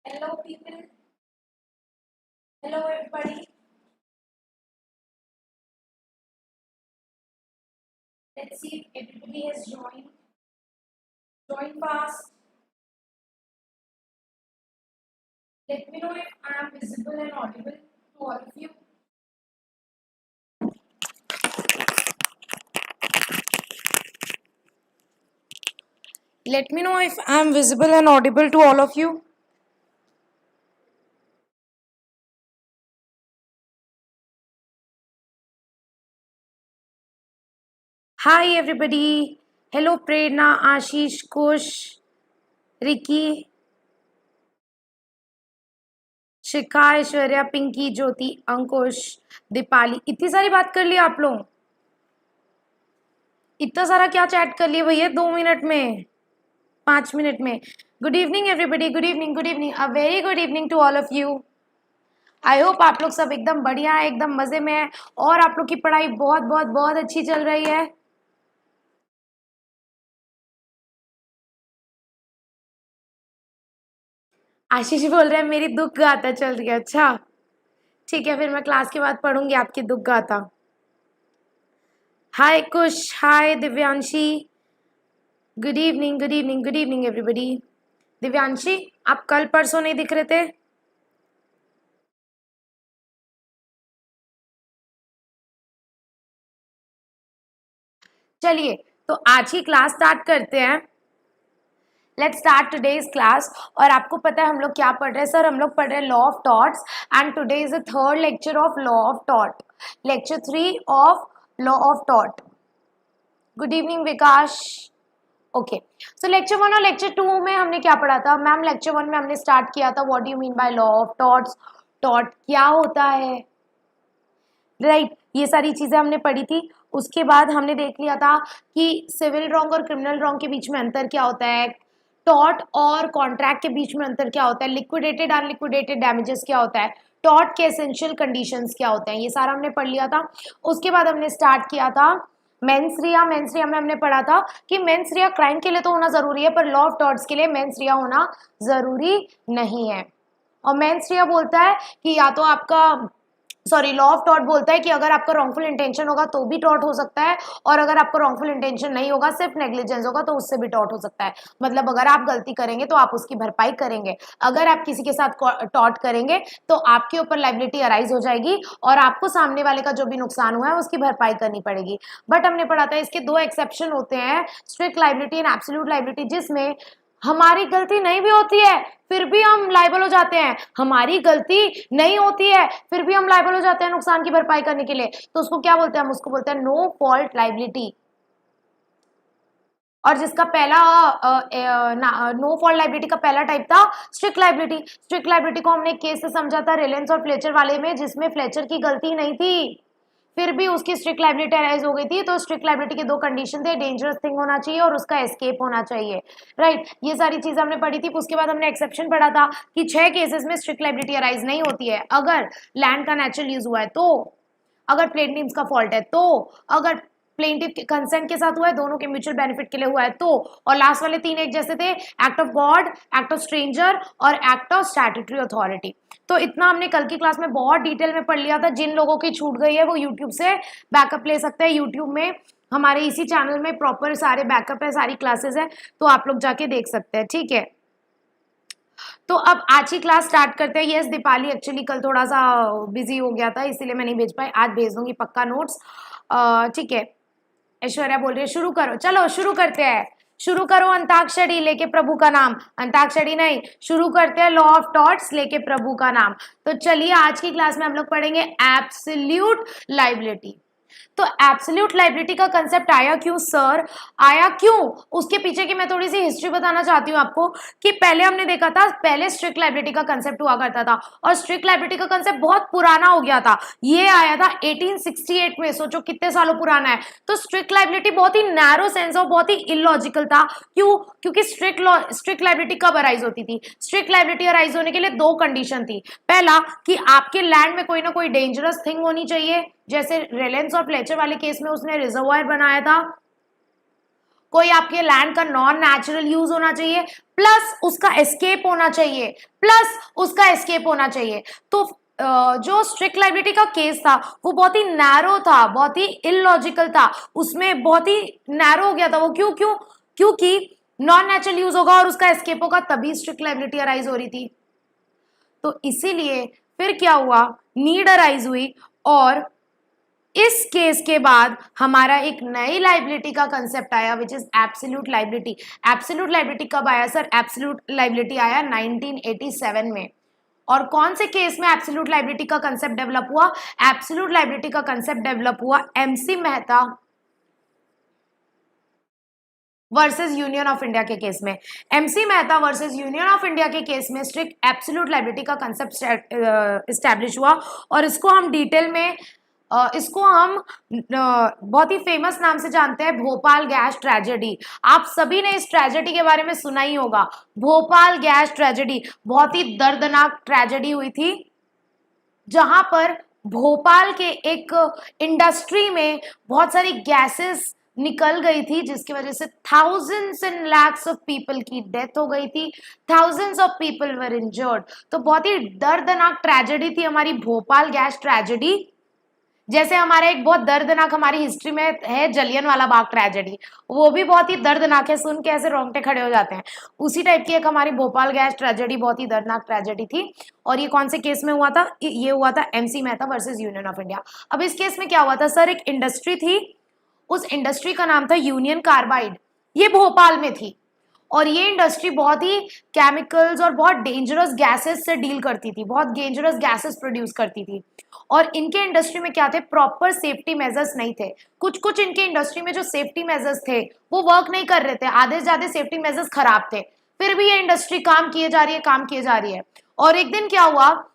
Hello, people. Hello, everybody. Let's see if everybody has joined. Join fast. Let me know if I am visible and audible to all of you. Let me know if I am visible and audible to all of you. Hi, everybody. Hello, Prerna, Ashish, Kush, Ricky, शिखा, ऐश्वर्या, पिंकी, ज्योति, अंकुश, दीपाली. इतनी सारी बात कर ली आप लोग. इतना सारा क्या chat कर लिए भैया 2 मिनट में, 5 मिनट में. Good evening everybody. Good evening. Good evening. A very good evening to all of you. I hope आप लोग सब एकदम बढ़िया है, एकदम मजे में है और आप लोग की पढ़ाई बहुत बहुत बहुत अच्छी चल रही है. आशीष बोल रहे हैं मेरी दुख गाथा चल रही है. अच्छा ठीक है, फिर मैं क्लास के बाद पढ़ूंगी आपकी दुख गाथा. Hi Kush, hi Divyanshi. Good evening. Good evening. Good evening everybody. Divyanshi, आप कल परसों नहीं दिख रहे थे. चलिए तो आज की क्लास स्टार्ट करते हैं. Let's start today's class. और आपको पता है हम लोग क्या पढ़ रहे हैं सर? हम लोग पढ़ रहे हैं law of thoughts and today is the third lecture of law of thought. Lecture 3 of law of thought. Good evening Vikas. Okay, so lecture 1 और लेक्चर 2 में हमने क्या पढ़ा था मैम? लेक्चर 1 में हमने स्टार्ट किया था what do you mean by law of thoughts, thought क्या होता है, राइट ये सारी चीजें हमने पढ़ी थी. उसके बाद हमने देख लिया था कि सिविल रॉन्ग और क्रिमिनल रॉन्ग के बीच में अंतर क्या होता है, टॉट और कॉन्ट्रैक्ट के बीच में अंतर क्या होता है, लिक्विडेटेड अनलिक्विडेटेड डैमेजेस क्या होता है, टॉट के एसेंशियल कंडीशंस क्या होते हैं, ये सारा हमने पढ़ लिया था. उसके बाद हमने स्टार्ट किया था मेंस रिया. मेंस रिया में हमने पढ़ा था कि मेंस रिया क्राइम के लिए तो होना जरूरी है पर लॉ ऑफ टॉट्स के लिए मेंस रिया होना जरूरी नहीं है. और मेंस रिया बोलता है कि या तो आपका सॉरी लॉ ऑफ टॉट बोलता है कि अगर आपका रॉन्गफुल इंटेंशन होगा तो भी टॉट हो सकता है और अगर आपका रॉन्गफुल इंटेंशन नहीं होगा सिर्फ नेग्लिजेंस होगा तो उससे भी टॉट हो सकता है. मतलब अगर आप गलती करेंगे तो आप उसकी भरपाई करेंगे, अगर आप किसी के साथ टॉट करेंगे तो आपके ऊपर लाइबिलिटी अराइज हो जाएगी और आपको सामने वाले का जो भी नुकसान हुआ है उसकी भरपाई करनी पड़ेगी. बट हमने पढ़ा था इसके दो एक्सेप्शन होते हैं, strict liability and absolute liability, जिसमें हमारी गलती नहीं भी होती है फिर भी हम लायबल हो जाते हैं, हमारी गलती नहीं होती है फिर भी हम लायबल हो जाते हैं नुकसान की भरपाई करने के लिए. तो उसको क्या बोलते हैं? हम उसको बोलते हैं नो फॉल्ट लाइबिलिटी. और जिसका पहला नो फॉल्ट लाइबिलिटी का पहला टाइप था स्ट्रिक्ट लाइबिलिटी. स्ट्रिक्ट लाइबिलिटी को हमने केस से समझा था रिलायंस और फ्लेचर वाले में, जिसमें फ्लेचर की गलती नहीं थी फिर भी उसकी स्ट्रिक्ट लाइबिलिटी अराइज हो गई थी. तो स्ट्रिक्ट लाइबिलिटी के दो कंडीशन थे, डेंजरस थिंग होना चाहिए और उसका एस्केप होना चाहिए, राइट ये सारी चीजें हमने पढ़ी थी. उसके बाद हमने एक्सेप्शन पढ़ा था कि 6 केसेस में स्ट्रिक्ट लाइबिलिटी अराइज नहीं होती है. अगर लैंड का नेचुरल यूज हुआ है तो, अगर प्लेटिनियम्स का फॉल्ट है तो, अगर प्लेंटिव के कंसेंट के साथ हुआ है, दोनों के म्यूचुअल बेनिफिट के लिए हुआ है तो, और लास्ट वाले 3 एक जैसे थे, act of God, act of stranger और एक्ट ऑफ स्टैट्यूटरी अथॉरिटी. तो इतना हमने कल की क्लास में बहुत डिटेल में पढ़ लिया था. जिन लोगों की छूट गई है वो यूट्यूब से बैकअप ले सकते हैं. यूट्यूब में हमारे इसी चैनल में प्रॉपर सारे बैकअप है, सारी क्लासेस है, तो आप लोग जाके देख सकते हैं. ठीक है, तो अब आज की क्लास स्टार्ट करते हैं. यस दीपाली, एक्चुअली कल थोड़ा सा बिजी हो गया था इसीलिए मैं नहीं भेज पाई, आज भेज दूंगी पक्का नोट्स. ठीक है, ऐश्वर्या बोल रही है शुरू करो. चलो शुरू करते हैं, शुरू करो अंताक्षरी लेके प्रभु का नाम. अंताक्षरी नहीं, शुरू करते हैं लॉ ऑफ टॉट्स लेके प्रभु का नाम. तो चलिए आज की क्लास में हम लोग पढ़ेंगे एब्सोल्यूट लाइबिलिटी. तो एब्सोल्यूट लाइबिलिटी का कंसेप्ट आया क्यों सर? आया क्यों, उसके पीछे की मैं थोड़ी सी हिस्ट्री बताना चाहती हूँ आपको. कि पहले हमने देखा था, पहले स्ट्रिक्ट लाइबिलिटी का कंसेप्ट हुआ करता था और स्ट्रिक्ट लाइबिलिटी का कंसेप्ट बहुत पुराना हो गया था. ये आया था 1868 में, सोचो कितने सालों पुराना है. तो स्ट्रिक्ट लाइबिलिटी बहुत ही नैरो सेंस और बहुत ही इलॉजिकल था. क्यों? क्योंकि स्ट्रिक्ट लाइबिलिटी कब अराइज होती थी? स्ट्रिक्ट लाइबिलिटी अराइज होने के लिए दो कंडीशन थी. पहला कि आपके लैंड में कोई ना कोई डेंजरस थिंग होनी चाहिए, जैसे रिलायंस और फ्लेचर वाले केस में उसने रिजर्वायर बनाया था. कोई आपके लैंड का नॉन नेचुरल यूज होना चाहिए, प्लस उसका एस्केप होना चाहिए, प्लस उसका एस्केप होना चाहिए। तो जो स्ट्रिक्ट लायबिलिटी का केस था वो बहुत ही नैरो था, बहुत ही इलॉजिकल था, उसमें बहुत ही नैरो हो गया था वो। क्यों क्यों क्योंकि नॉन नेचुरल यूज होगा और उसका एस्केप होगा, तभी स्ट्रिक्ट लायबिलिटी अराइज हो रही थी। तो इसीलिए फिर क्या हुआ, नीड अराइज हुई, और इस केस के बाद हमारा एक नई लाइबिलिटी का कंसेप्ट आया, which is absolute liability. Absolute liability कब आया सर? एब्सोल्यूट लाइबिलिटी आया 1987 में। और कौन से केस में एब्सोल्यूट लाइबिलिटी का कंसेप्ट डेवलप हुआ? एब्सोल्यूट लाइबिलिटी का कंसेप्ट डेवलप हुआ MC Mehta versus Union of India के केस में। MC Mehta versus Union of India के केस में स्ट्रिक्ट एब्सोल्यूट लायबिलिटी का कंसेप्ट एस्टैब्लिश हुआ। और इसको हम डिटेल में इसको हम बहुत ही फेमस नाम से जानते हैं, भोपाल गैस ट्रेजेडी। आप सभी ने इस ट्रेजेडी के बारे में सुना ही होगा। भोपाल गैस ट्रेजेडी बहुत ही दर्दनाक ट्रेजेडी हुई थी, जहां पर भोपाल के एक इंडस्ट्री में बहुत सारी गैसेस निकल गई थी, जिसकी वजह से thousands and lakhs of people की डेथ हो गई थी, thousands of people were injured. तो बहुत ही दर्दनाक ट्रेजेडी थी हमारी भोपाल गैस ट्रेजेडी। जैसे हमारा एक बहुत दर्दनाक हमारी हिस्ट्री में है जलियनवाला बाग ट्रेजेडी, वो भी बहुत ही दर्दनाक है, सुन के ऐसे रोंगटे खड़े हो जाते हैं। उसी टाइप की एक हमारी भोपाल गैस ट्रेजेडी बहुत ही दर्दनाक ट्रेजेडी थी। और ये कौन से केस में हुआ था? ये हुआ था MC Mehta versus Union of India. अब इस केस में क्या हुआ था सर? एक इंडस्ट्री थी, उस इंडस्ट्री का नाम था यूनियन कार्बाइड, ये भोपाल में थी। और ये इंडस्ट्री बहुत ही केमिकल्स और बहुत डेंजरस गैसेस से डील करती थी, बहुत डेंजरस गैसेस प्रोड्यूस करती थी। और इनके इंडस्ट्री में क्या थे? प्रॉपर सेफ्टी मेजर्स नहीं थे। कुछ कुछ इनके इंडस्ट्री में जो सेफ्टी मेजर्स थे वो वर्क नहीं कर रहे थे, आधे से ज्यादा सेफ्टी मेजर्स खराब थे, फिर भी ये इंडस्ट्री काम किए जा रही है, काम किए जा रही है। और एक दिन क्या हुआ,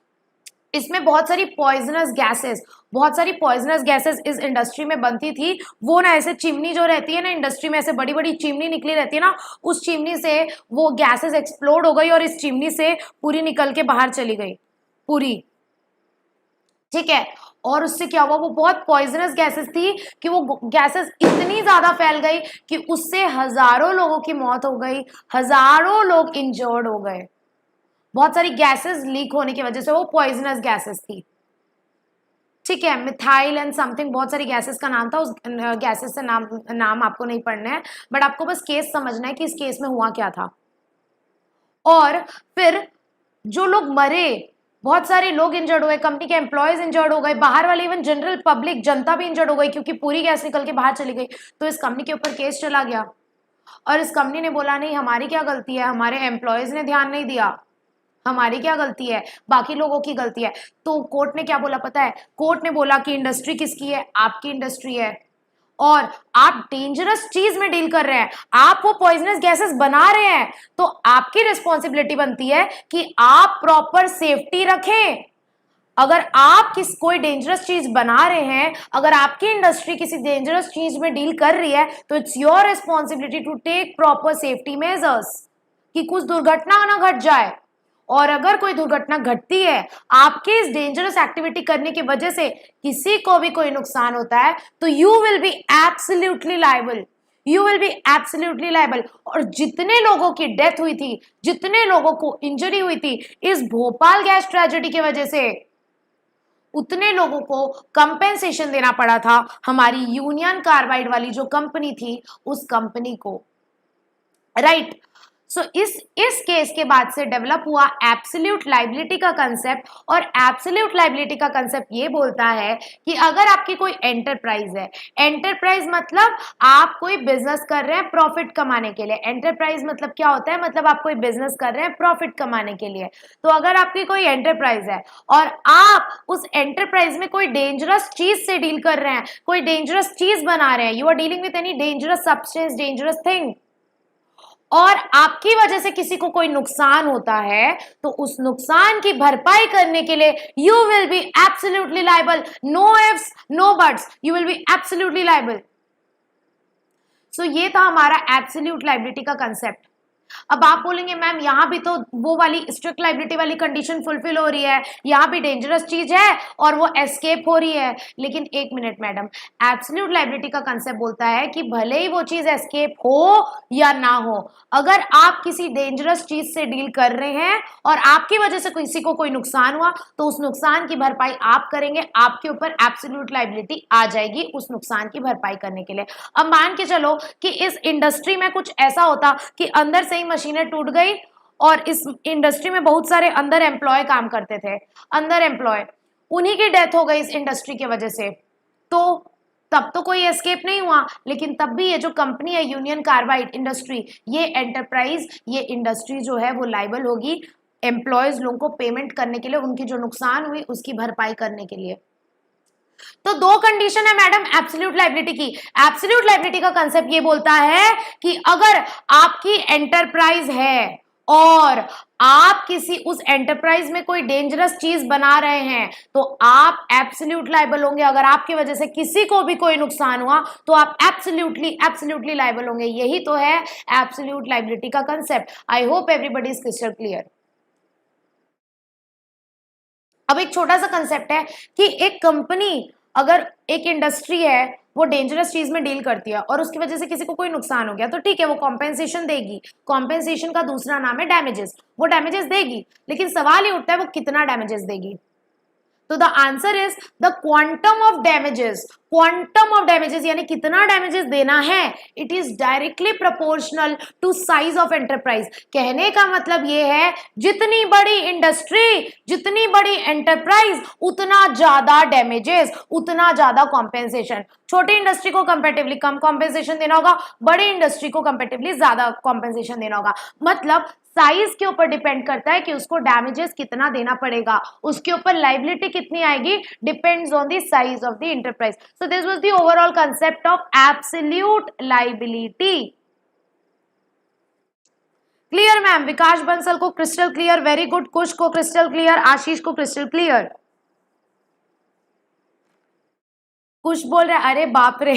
इसमें बहुत सारी पॉइजनस गैसेस इस इंडस्ट्री में बनती थी। वो ना ऐसे चिमनी जो रहती है ना इंडस्ट्री में, ऐसे बड़ी बड़ी चिमनी निकली रहती है ना, उस चिमनी से वो गैसेस एक्सप्लोड हो गई और इस चिमनी से पूरी निकल के बाहर चली गई पूरी, ठीक है। और उससे क्या हुआ, वो बहुत पॉइजनस गैसेस थी कि वो गैसेस इतनी ज्यादा फैल गई कि उससे हजारों लोगों की मौत हो गई, हजारों लोग इंजर्ड हो गए। बहुत सारी गैसेस लीक होने की वजह से, वो पॉइजनस गैसेस थी, ठीक है। मिथाइल एंड समथिंग, बहुत सारी गैसेस का नाम था, उस गैसेस से नाम आपको नहीं पढ़ना है, बट आपको बस केस समझना है कि इस केस में हुआ क्या था। और फिर जो लोग मरे, बहुत सारे लोग इंजर्ड हुए, कंपनी के एम्प्लॉयज इंजर्ड हो गए, बाहर वाले इवन जनरल पब्लिक जनता भी इंजर्ड हो गई, क्योंकि पूरी गैस निकल के बाहर चली गई। तो इस कंपनी के ऊपर केस चला गया और इस कंपनी ने बोला नहीं, हमारी क्या गलती है, हमारे एम्प्लॉयज ने ध्यान नहीं दिया, हमारी क्या गलती है, बाकी लोगों की गलती है। तो कोर्ट ने क्या बोला पता है? कोर्ट ने बोला कि इंडस्ट्री किसकी है? आपकी इंडस्ट्री है, और आप डेंजरस चीज में डील कर रहे हैं, आप वो पॉइजनस गैसेस बना रहे हैं, तो आपकी रिस्पॉन्सिबिलिटी बनती है कि आप प्रॉपर सेफ्टी रखें। अगर आप कोई डेंजरस चीज बना रहे हैं, अगर आपकी इंडस्ट्री किसी डेंजरस चीज में डील कर रही है, तो it's your responsibility to take proper safety measures, कि कुछ दुर्घटना ना घट जाए। और अगर कोई दुर्घटना घटती है, आपके इस डेंजरस एक्टिविटी करने की वजह से किसी को भी कोई नुकसान होता है, तो you will be absolutely liable, you will be absolutely liable. और जितने लोगों की डेथ हुई थी, जितने लोगों को इंजरी हुई थी इस भोपाल गैस ट्रेजेडी की वजह से, उतने लोगों को कंपेंसेशन देना पड़ा था हमारी यूनियन कार्बाइड वाली जो कंपनी थी, उस कंपनी को, राइट। सो इस केस के बाद से डेवलप हुआ एब्सोल्यूट लायबिलिटी का कंसेप्ट। और एब्सोल्यूट लायबिलिटी का कंसेप्ट ये बोलता है कि अगर आपकी कोई एंटरप्राइज है, एंटरप्राइज मतलब आप कोई बिजनेस कर रहे हैं प्रॉफिट कमाने के लिए। एंटरप्राइज मतलब क्या होता है? मतलब आप कोई बिजनेस कर रहे हैं प्रॉफिट कमाने के लिए। तो अगर आपकी कोई एंटरप्राइज है और आप उस एंटरप्राइज में कोई डेंजरस चीज से डील कर रहे हैं, कोई डेंजरस चीज बना रहे हैं, you are dealing with any dangerous substance, dangerous thing, और आपकी वजह से किसी को कोई नुकसान होता है, तो उस नुकसान की भरपाई करने के लिए you will be absolutely liable, no ifs no buts, you will be absolutely liable. So ये था हमारा एब्सोल्यूट लायबिलिटी का कंसेप्ट। अब आप बोलेंगे मैम यहाँ भी तो वो वाली स्ट्रिक्ट लाइबिलिटी वाली कंडीशन फुलफिल हो रही है, यहाँ भी डेंजरस चीज है और वो एस्केप हो रही है। लेकिन एक मिनट मैडम, एब्सोल्यूट लाइबिलिटी का कंसेप्ट बोलता है कि भले ही वो चीज एस्केप हो या ना हो, अगर आप किसी डेंजरस चीज से डील कर रहे हैं और आपकी वजह से किसी को कोई नुकसान हुआ तो उस नुकसान की भरपाई आप करेंगे, आपके ऊपर एब्सोल्यूट लाइबिलिटी आ जाएगी उस नुकसान की भरपाई करने के लिए। अब मान के चलो कि इस इंडस्ट्री में कुछ ऐसा होता कि अंदर से ही मशीनें टूट गई और इस इंडस्ट्री में बहुत सारे अंदर एम्प्लॉय काम करते थे, अंदर एम्प्लॉय, उन्हीं की डेथ हो गई इस इंडस्ट्री की वजह से, तो तब तो कोई एस्केप नहीं हुआ। लेकिन तब भी ये जो कंपनी है यूनियन कार्बाइड इंडस्ट्री, ये एंटरप्राइज, ये इंडस्ट्री जो है वो लाइबल होगी एम्प्लॉयज लोगों को पेमेंट करने के लिए, उनकी जो नुकसान हुई उसकी भरपाई करने के लिए। तो दो कंडीशन है मैडम एब्सोल्यूट लाइबिलिटी की। एब्सोल्यूट लाइबिलिटी का कंसेप्ट ये बोलता है कि अगर आपकी एंटरप्राइज है और आप किसी उस एंटरप्राइज में कोई डेंजरस चीज बना रहे हैं तो आप एब्सोल्यूट लाइबल होंगे। अगर आपकी वजह से किसी को भी कोई नुकसान हुआ तो आप एब्सोल्यूटली लाइबल होंगे। यही तो है एब्सोल्यूट लाइबिलिटी का concept. I hope everybody is crystal clear. अब एक छोटा सा कंसेप्ट है कि एक कंपनी, अगर एक इंडस्ट्री है वो डेंजरस चीज में डील करती है और उसकी वजह से किसी को कोई नुकसान हो गया तो ठीक है, वो कॉम्पेंसेशन देगी। कॉम्पेंसेशन का दूसरा नाम है डैमेजेस। वो डैमेजेस देगी, लेकिन सवाल ये उठता है वो कितना डैमेजेस देगी। तो the answer is the quantum of damages. Quantum of damages यानी कितना डैमेजेस देना है, it is directly proportional to size of enterprise. कहने का मतलब ये है जितनी बड़ी इंडस्ट्री, जितनी बड़ी एंटरप्राइज, उतना ज्यादा डैमेजेस, उतना ज्यादा कॉम्पेंसेशन। छोटी इंडस्ट्री को कंपेरेटिवली कम कॉम्पेंसेशन देना होगा, बड़ी इंडस्ट्री को कंपेरेटिवली ज्यादा कॉम्पेंसेशन देना होगा। मतलब साइज के ऊपर डिपेंड करता है कि उसको डैमेजेस कितना देना पड़ेगा, उसके ऊपर लाइबिलिटी कितनी आएगी, depends on the size of the enterprise. So this was the overall concept of absolute liability. Clear ma'am? Vikas Bansal को crystal clear, very good. Kush को क्रिस्टल क्लियर, आशीष को क्रिस्टल क्लियर। कुश बोल रहे अरे बाप रे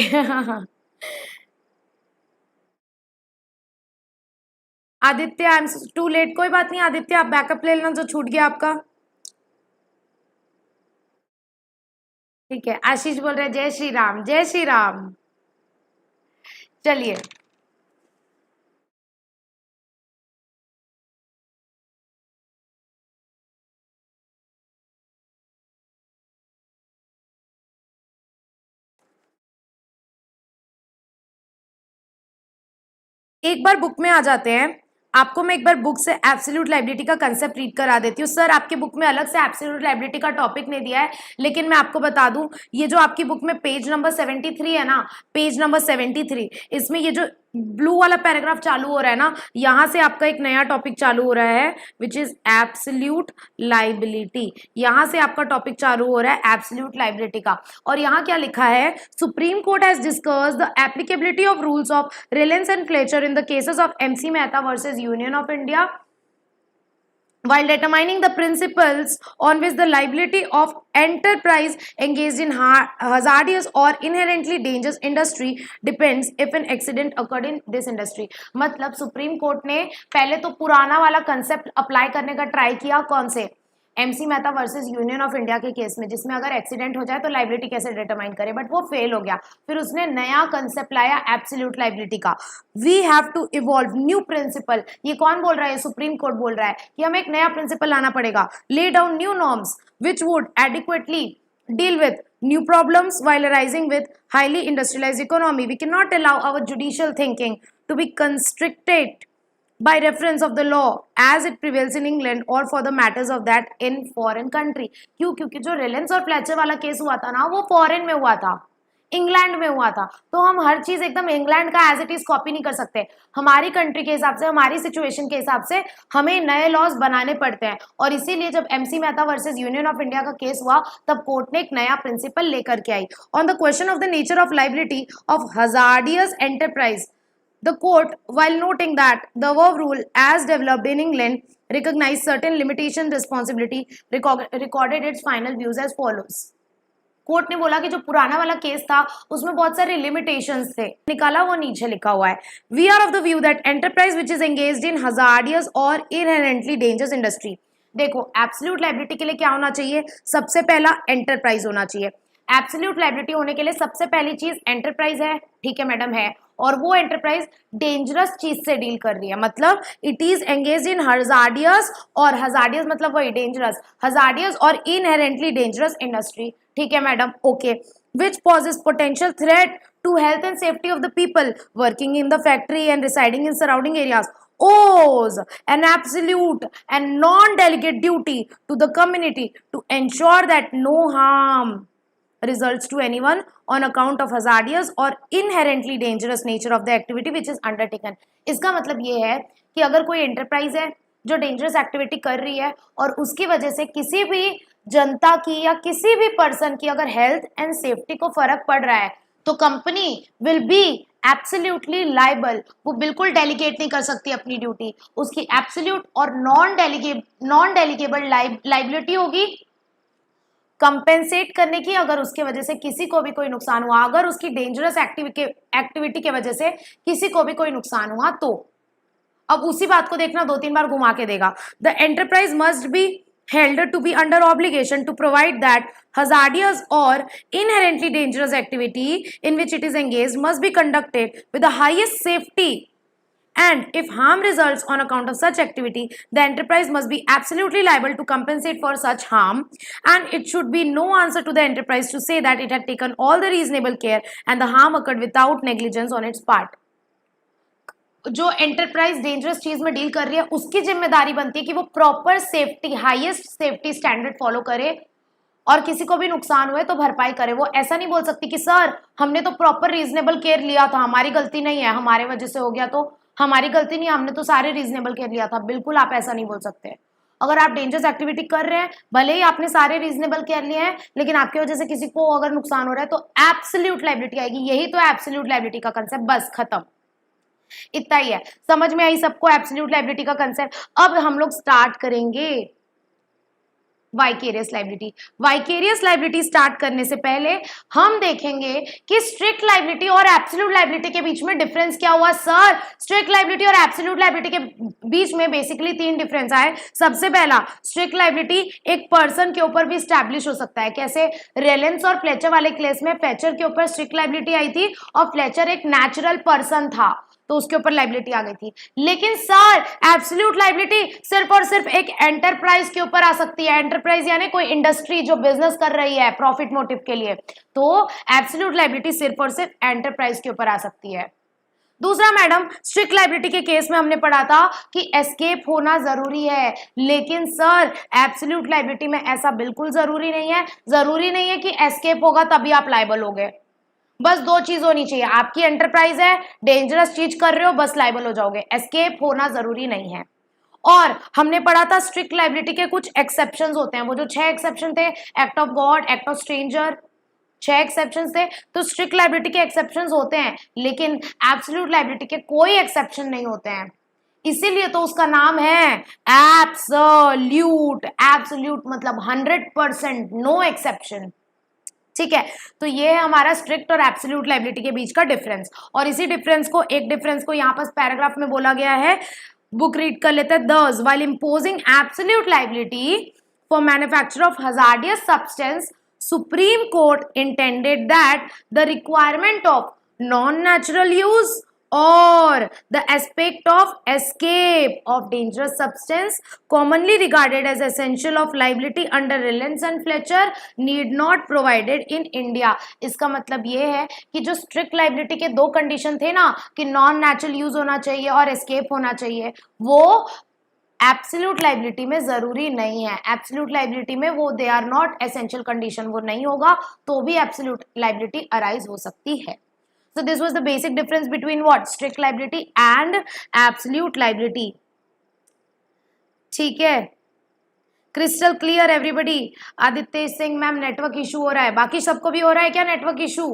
Aditya I am too late. कोई बात नहीं आदित्य, आप बैकअप ले लेना जो छूट गया आपका। ठीक है, आशीष बोल रहे जय श्री राम, जय श्री राम। चलिए एक बार बुक में आ जाते हैं। आपको मैं एक बार बुक से एब्सोल्यूट लाइबिलिटी का कंसेप्ट रीड करा देती हूँ। सर आपकी बुक में अलग से एब्सोल्यूट लाइबिलिटी का टॉपिक नहीं दिया है, लेकिन मैं आपको बता दूं, ये जो आपकी बुक में पेज नंबर 73 है ना, पेज नंबर 73, इसमें ये जो ब्लू वाला पैराग्राफ चालू हो रहा है ना, यहाँ से आपका एक नया टॉपिक चालू हो रहा है विच इज एब्सोल्यूट लाइबिलिटी। यहाँ से आपका टॉपिक चालू हो रहा है एब्सोल्यूट लाइबिलिटी का। और यहाँ क्या लिखा है, supreme court has discussed the applicability of rules of Reliance and Fletcher in the cases of MC Mehta versus Union of India while determining the principles on which the liability of enterprise engaged in hazardous or inherently dangerous industry depends if an accident occurred in this industry। मतलब supreme court ने पहले तो पुराना वाला concept apply करने का try किया, कौन से, MC Mehta versus Union of India के केस में, जिसमें अगर एक्सीडेंट हो जाए तो लाइबिलिटी कैसे डिटरमाइन करे, बट वो फेल हो गया। फिर उसने नया कंसेप्ट लाया एब्सोल्यूट लाइबिलिटी का। We have to evolve new principle. ये कौन बोल रहा है, सुप्रीम कोर्ट बोल रहा है कि हमें एक नया प्रिंसिपल लाना पड़ेगा। Lay down new norms which would adequately deal with new problems while arising with highly industrialized economy. We cannot allow our judicial thinking to be constricted by reference of the law as it prevails in England or for the matters of that in foreign country। क्यों? क्योंकि जो रिलायंस और Fletcher वाला case हुआ था ना, वो foreign में हुआ था, इंग्लैंड में हुआ था। तो हम हर चीज एकदम इंग्लैंड का एज इट इज कॉपी नहीं कर सकते। हमारी कंट्री के हिसाब से, हमारी सिचुएशन के हिसाब से हमें नए लॉज बनाने पड़ते हैं। और इसीलिए जब MC Mehta versus Union of India का केस हुआ तब कोर्ट ने एक नया प्रिंसिपल लेकर के आई। On the question of the nature of liability of hazardous enterprise, the court, while noting that the verb rule as developed in England recognized certain limitation responsibility, recorded its final views as follows। Court ने बोला कि जो पुराना वाला case था उसमें बहुत सारे लिमिटेशंस थे, निकाला वो नीचे लिखा हुआ है। We are of the view that enterprise which is engaged in hazardous or inherently dangerous industry. देखो एब्सोल्यूट लायबिलिटी के लिए क्या होना चाहिए, सबसे पहला एंटरप्राइज होना चाहिए। एब्सोल्यूट लायबिलिटी होने के लिए सबसे पहली चीज एंटरप्राइज है, ठीक है मैडम है, और वो एंटरप्राइज डेंजरस चीज से डील कर रही है, मतलब it is engage in hazardous, और हजार्डियस मतलब वही dangerous, hazardous or inherently dangerous industry, ठीक है madam, okay, which poses potential threat to health and safety of the people working in the factory and residing in surrounding areas, owes an absolute and non-delegate duty to the community to ensure that no harm results to anyone on account of hazardous or inherently dangerous nature of the activity which is undertaken। इसका मतलब ये है कि अगर कोई enterprise है जो dangerous activity कर रही है और उसकी वजह से किसी भी जनता की या किसी भी पर्सन की अगर हेल्थ एंड सेफ्टी को फर्क पड़ रहा है तो company will be absolutely liable, वो बिल्कुल डेलीगेट नहीं कर सकती अपनी ड्यूटी, उसकी एब्सोल्यूट और नॉन डेलीगेबल लाइबिलिटी होगी कंपेंसेट करने की अगर उसके वजह से किसी को भी कोई नुकसान हुआ, अगर उसकी डेंजरस एक्टिविटी के वजह से किसी को भी कोई नुकसान हुआ तो। अब उसी बात को देखना, 2-3 बार घुमा के देगा। The enterprise must be held to be under obligation to provide that hazardous or inherently dangerous activity in which it is engaged must be conducted with the highest safety, and if harm results on account of such activity, the enterprise must be absolutely liable to compensate for such harm, and it should be no answer to the enterprise to say that it had taken all the reasonable care and the harm occurred without negligence on its part। जो enterprise dangerous चीज में deal कर रही है उसकी जिम्मेदारी बनती है कि वो proper safety, highest safety standard follow करे और किसी को भी नुकसान हुए तो भरपाई करे। वो ऐसा नहीं बोल सकती कि सर हमने तो प्रॉपर रीजनेबल केयर लिया था, हमारी गलती नहीं है, हमारे वजह से हो गया तो हमारी गलती नहीं, हमने तो सारे रीजनेबल केयर लिया था। बिल्कुल आप ऐसा नहीं बोल सकते। अगर आप डेंजरस एक्टिविटी कर रहे हैं, भले ही आपने सारे रीजनेबल केयर लिए हैं, लेकिन आपकी वजह से किसी को अगर नुकसान हो रहा है तो एब्सोल्यूट लायबिलिटी आएगी। यही तो एब्सोल्यूट लायबिलिटी का कंसेप्ट, बस खत्म, इतना ही है। समझ में आई सबको एब्सोल्यूट लायबिलिटी का कंसेप्ट। अब हम लोग स्टार्ट करेंगे vicarious liability. Vicarious liability start करने से पहले हम देखेंगे कि स्ट्रिक्ट लायबिलिटी और एब्सोल्यूट लायबिलिटी के बीच में डिफरेंस क्या हुआ। सर स्ट्रिक्ट लायबिलिटी और एब्सोल्यूट लायबिलिटी के बीच में बेसिकली 3 डिफरेंस आए। सबसे पहला, स्ट्रिक्ट लायबिलिटी एक पर्सन के ऊपर भी स्टैब्लिश हो सकता है। कैसे? रेलेंस और फ्लेचर वाले केस में फ्लेचर के ऊपर स्ट्रिक्ट लायबिलिटी आई थी और फ्लेचर एक नेचुरल पर्सन था तो उसके ऊपर लायबिलिटी आ गई थी। लेकिन सर एब्सोल्यूट लायबिलिटी सिर्फ और सिर्फ एक एंटरप्राइज के ऊपर आ सकती है। एंटरप्राइज यानी कोई इंडस्ट्री जो बिजनेस कर रही है प्रॉफिट मोटिव के लिए, तो एब्सोल्यूट लायबिलिटी सिर्फ और सिर्फ एंटरप्राइज के ऊपर आ सकती है। दूसरा मैडम, स्ट्रिक्ट लायबिलिटी के केस में हमने पढ़ा था कि एस्केप होना जरूरी है, लेकिन सर एब्सोल्यूट लायबिलिटी में ऐसा बिल्कुल जरूरी नहीं है। जरूरी नहीं है कि एस्केप होगा तभी आप लायबल होगे। बस 2 चीज होनी चाहिए, आपकी एंटरप्राइज है, डेंजरस चीज कर रहे हो, बस लायबल हो जाओगे। एस्केप होना जरूरी नहीं है। और हमने पढ़ा था स्ट्रिक्ट लायबिलिटी के कुछ एक्सेप्शंस होते हैं। वो जो 6 एक्सेप्शन थे, act of God, act of stranger, 6 exception थे। तो स्ट्रिक्ट लायबिलिटी के एक्सेप्शंस होते हैं, लेकिन एब्सोल्यूट लायबिलिटी के कोई एक्सेप्शन नहीं होते हैं। इसीलिए तो उसका नाम है एब्सोल्यूट। एब्सोल्यूट मतलब 100%, नो एक्सेप्शन। ठीक है, तो ये है हमारा स्ट्रिक्ट और एब्सोल्यूट लायबिलिटी के बीच का डिफरेंस। और इसी डिफरेंस को, एक डिफरेंस को यहाँ पर पैराग्राफ में बोला गया है, बुक रीड कर लेते हैं। दस while imposing absolute liability for manufacture of hazardous substance, supreme court intended that the requirement of non natural use or the aspect of escape of dangerous substance commonly regarded as essential of liability under Reliance and Fletcher need not provided in India। इसका मतलब ये है कि जो strict liability के 2 condition थे ना, कि नॉन नेचुरल यूज होना चाहिए और एस्केप होना चाहिए, वो एब्सोल्यूट लाइबिलिटी में जरूरी नहीं है। एब्सोल्यूट लाइबिलिटी में वो they are not essential condition, वो नहीं होगा तो भी एब्सोल्यूट लाइबिलिटी अराइज हो सकती है। So this was the basic difference between what? Strict liability and absolute liability। ठीक है, crystal clear everybody. Aditya Singh ma'am network issue हो रहा है, बाकी सबको भी हो रहा है क्या नेटवर्क इशू?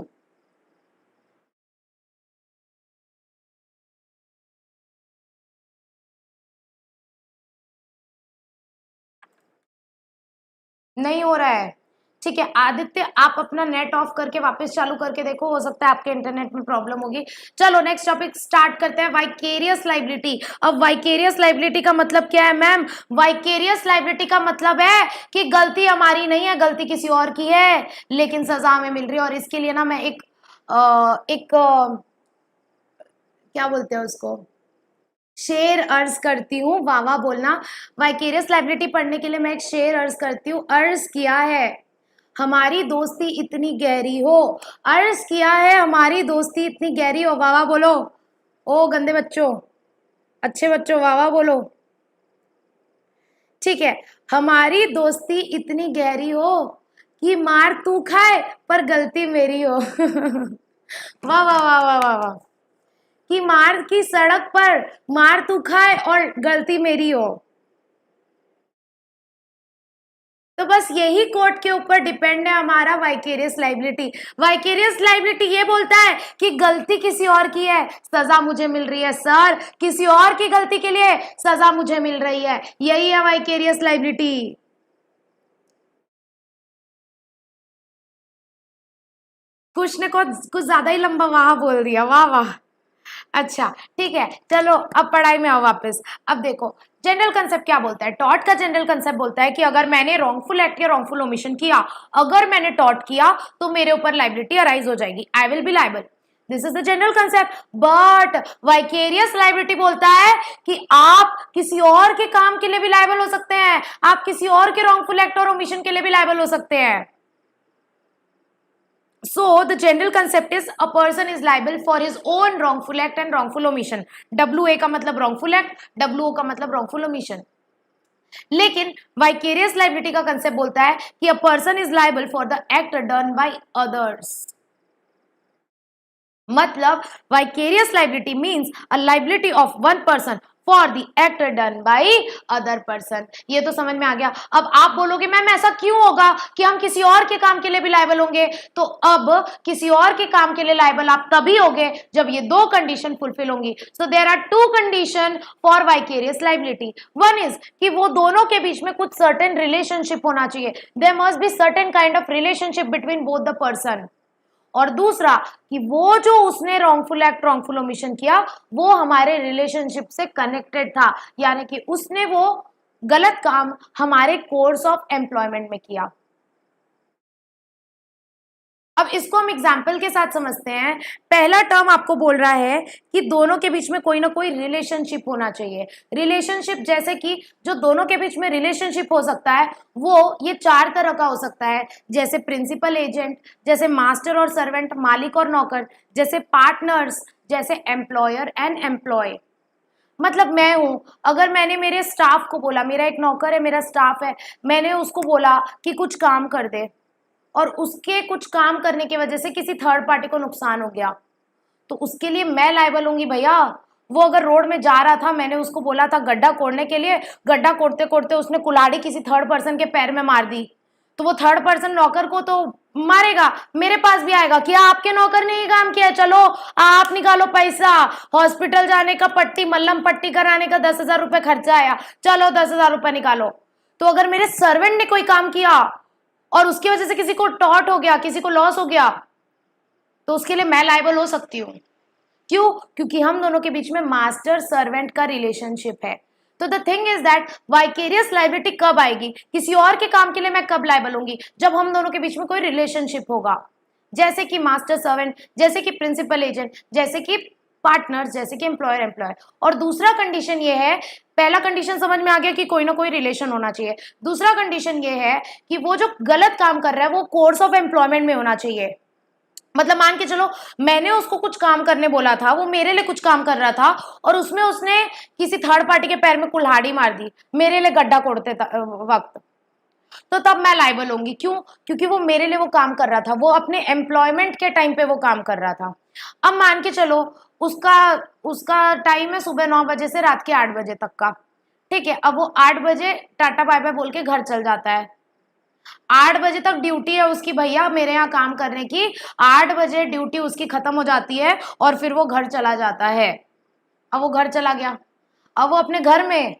नहीं हो रहा है, ठीक है आदित्य, आप अपना नेट ऑफ करके वापस चालू करके देखो, हो सकता है आपके इंटरनेट में प्रॉब्लम होगी। चलो नेक्स्ट टॉपिक स्टार्ट करते हैं, वाइकेरियस लाइबिलिटी। अब वाइकेरियस लाइबिलिटी का मतलब क्या है मैम? वाइकेरियस लाइबिलिटी का मतलब है कि गलती हमारी नहीं है, गलती किसी और की है, लेकिन सजा हमें मिल रही है। और इसके लिए ना मैं क्या बोलते हैं उसको, शेर अर्ज करती हूँ, वाह वाह बोलना। वाइकेरियस लाइबिलिटी पढ़ने के लिए मैं एक शेर अर्ज करती हूँ। अर्ज किया है हमारी दोस्ती इतनी गहरी हो, अर्ज किया है हमारी दोस्ती इतनी गहरी हो, वाह वाह बोलो। ओ गंदे बच्चों, अच्छे बच्चों वाह वाह बोलो। ठीक है, हमारी दोस्ती इतनी गहरी हो कि मार तू खाए पर गलती मेरी हो। वाह वाह वाह वाह वाह वाह। कि मार की सड़क पर मार तू खाए और गलती मेरी हो। तो बस यही कोर्ट के ऊपर डिपेंड है हमारा वाइकेरियस लाइबिलिटी। वाइकेरियस लाइबिलिटी ये बोलता है कि गलती किसी और की है, सजा मुझे मिल रही है। सर, किसी और की गलती के लिए सजा मुझे मिल रही है, यही है वाइकेरियस लाइबिलिटी। कुछ ने कुछ ज्यादा ही लंबा वाह बोल दिया, वाह वाह। अच्छा ठीक है, चलो अब पढ़ाई में आओ वापस। अब देखो जनरल कंसेप्ट क्या बोलता है। टॉट का जनरल कंसेप्ट बोलता है कि अगर मैंने रॉन्गफुल एक्ट या रॉन्गफुल ओमिशन किया, अगर मैंने टॉट किया तो मेरे ऊपर लाइबिलिटी अराइज हो जाएगी, आई will be liable. This is the general concept. But vicarious liability बोलता है कि आप किसी और के काम के लिए भी लाइबल हो सकते हैं, आप किसी और के रॉन्गफुल एक्ट और ओमिशन के लिए भी लाइबल हो सकते हैं। So the general concept is a person is liable for his own wrongful act and wrongful omission. WA का मतलब wrongful act, WO का मतलब wrongful omission. लेकिन वाइकेरियस लाइबिलिटी का कंसेप्ट बोलता है कि a person is liable for the act done by others. मतलब vicarious liability means a liability of one person for the act done by other person. ये तो समझ में आ गया। अब आप बोलोगे मैम ऐसा क्यों होगा कि हम किसी और के काम के लिए भी लायबल होंगे? तो अब किसी और के काम के लिए लायबल आप तभी होगे जब ये दो कंडीशन फुलफिल होंगी। So there are two condition for vicarious liability. One is कि वो दोनों के बीच में कुछ सर्टेन रिलेशनशिप होना चाहिए, there must be certain kind of relationship between both the person. और दूसरा कि वो जो उसने रॉन्गफुल एक्ट रॉन्गफुल ओमिशन किया वो हमारे रिलेशनशिप से कनेक्टेड था, यानी कि उसने वो गलत काम हमारे कोर्स ऑफ एम्प्लॉयमेंट में किया। अब इसको हम एग्जाम्पल के साथ समझते हैं। पहला टर्म आपको बोल रहा है कि दोनों के बीच में कोई ना कोई रिलेशनशिप होना चाहिए। रिलेशनशिप जैसे कि जो दोनों के बीच में रिलेशनशिप हो सकता है वो ये चार तरह का हो सकता है, जैसे प्रिंसिपल एजेंट, जैसे मास्टर और सर्वेंट, मालिक और नौकर, जैसे पार्टनर्स, जैसे एम्प्लॉयर एंड एम्प्लॉय। मतलब मैं हूं, अगर मैंने मेरे स्टाफ को बोला, मेरा एक नौकर है, मेरा स्टाफ है, मैंने उसको बोला कि कुछ काम कर दे और उसके कुछ काम करने की वजह से किसी थर्ड पार्टी को नुकसान हो गया, तो उसके लिए मैं लायबल होंगी भैया। वो अगर रोड में जा रहा था, मैंने उसको बोला था गड्ढा कोड़ने के लिए, गड्ढा कोड़ते कोड़ते उसने कुल्हाड़ी किसी थर्ड पर्सन के पैर में मार दी, तो वो थर्ड पर्सन नौकर को तो मारेगा, मेरे पास भी आएगा कि आपके नौकर ने ये काम किया, चलो आप निकालो पैसा, हॉस्पिटल जाने का पट्टी मल्लम पट्टी कराने का 10,000 रुपए खर्चा आया, चलो 10,000 रुपए निकालो। तो अगर मेरे सर्वेंट ने कोई काम किया और उसकी वजह से किसी को टॉट हो गया, किसी को लॉस हो गया, तो उसके लिए मैं लायबल हो सकती हूँ। क्यों? क्योंकि हम दोनों के बीच में मास्टर सर्वेंट का रिलेशनशिप है। तो the thing is that vicarious liability कब आएगी, किसी और के काम के लिए मैं कब लायबल होंगी? जब हम दोनों के बीच में कोई रिलेशनशिप होगा, जैसे कि मास्टर सर्वेंट, जैसे कि प्रिंसिपल एजेंट, जैसे कि पार्टनर्स, जैसे कि एम्प्लॉयर एम्प्लॉयर। और दूसरा कंडीशन ये है, पहला कंडीशन समझ में आ गया कि कोई ना कोई रिलेशन होना चाहिए। दूसरा कंडीशन ये है कि वो जो गलत काम कर रहा है वो कोर्स ऑफ एम्प्लॉयमेंट में होना चाहिए। मतलब मान के चलो मैंने उसको कुछ काम करने बोला था, वो मेरे लिए कुछ काम कर रहा था और उसमें उसने किसी थर्ड पार्टी के पैर में कुल्हाड़ी मार दी मेरे लिए गड्ढा कोड़ते वक्त, तो तब मैं लायबल होंगी। क्यों? क्योंकि वो मेरे लिए वो काम कर रहा था, वो अपने एम्प्लॉयमेंट के टाइम पे वो काम कर रहा था। अब मान के चलो उसका उसका टाइम है सुबह 9 बजे से रात के 8 बजे तक का, ठीक है। अब वो 8 बजे टाटा बाय बाय बोल के घर चल जाता है। 8 बजे तक ड्यूटी है उसकी भैया मेरे यहाँ काम करने की, 8 बजे ड्यूटी उसकी खत्म हो जाती है और फिर वो घर चला जाता है। अब वो घर चला गया, अब वो अपने घर में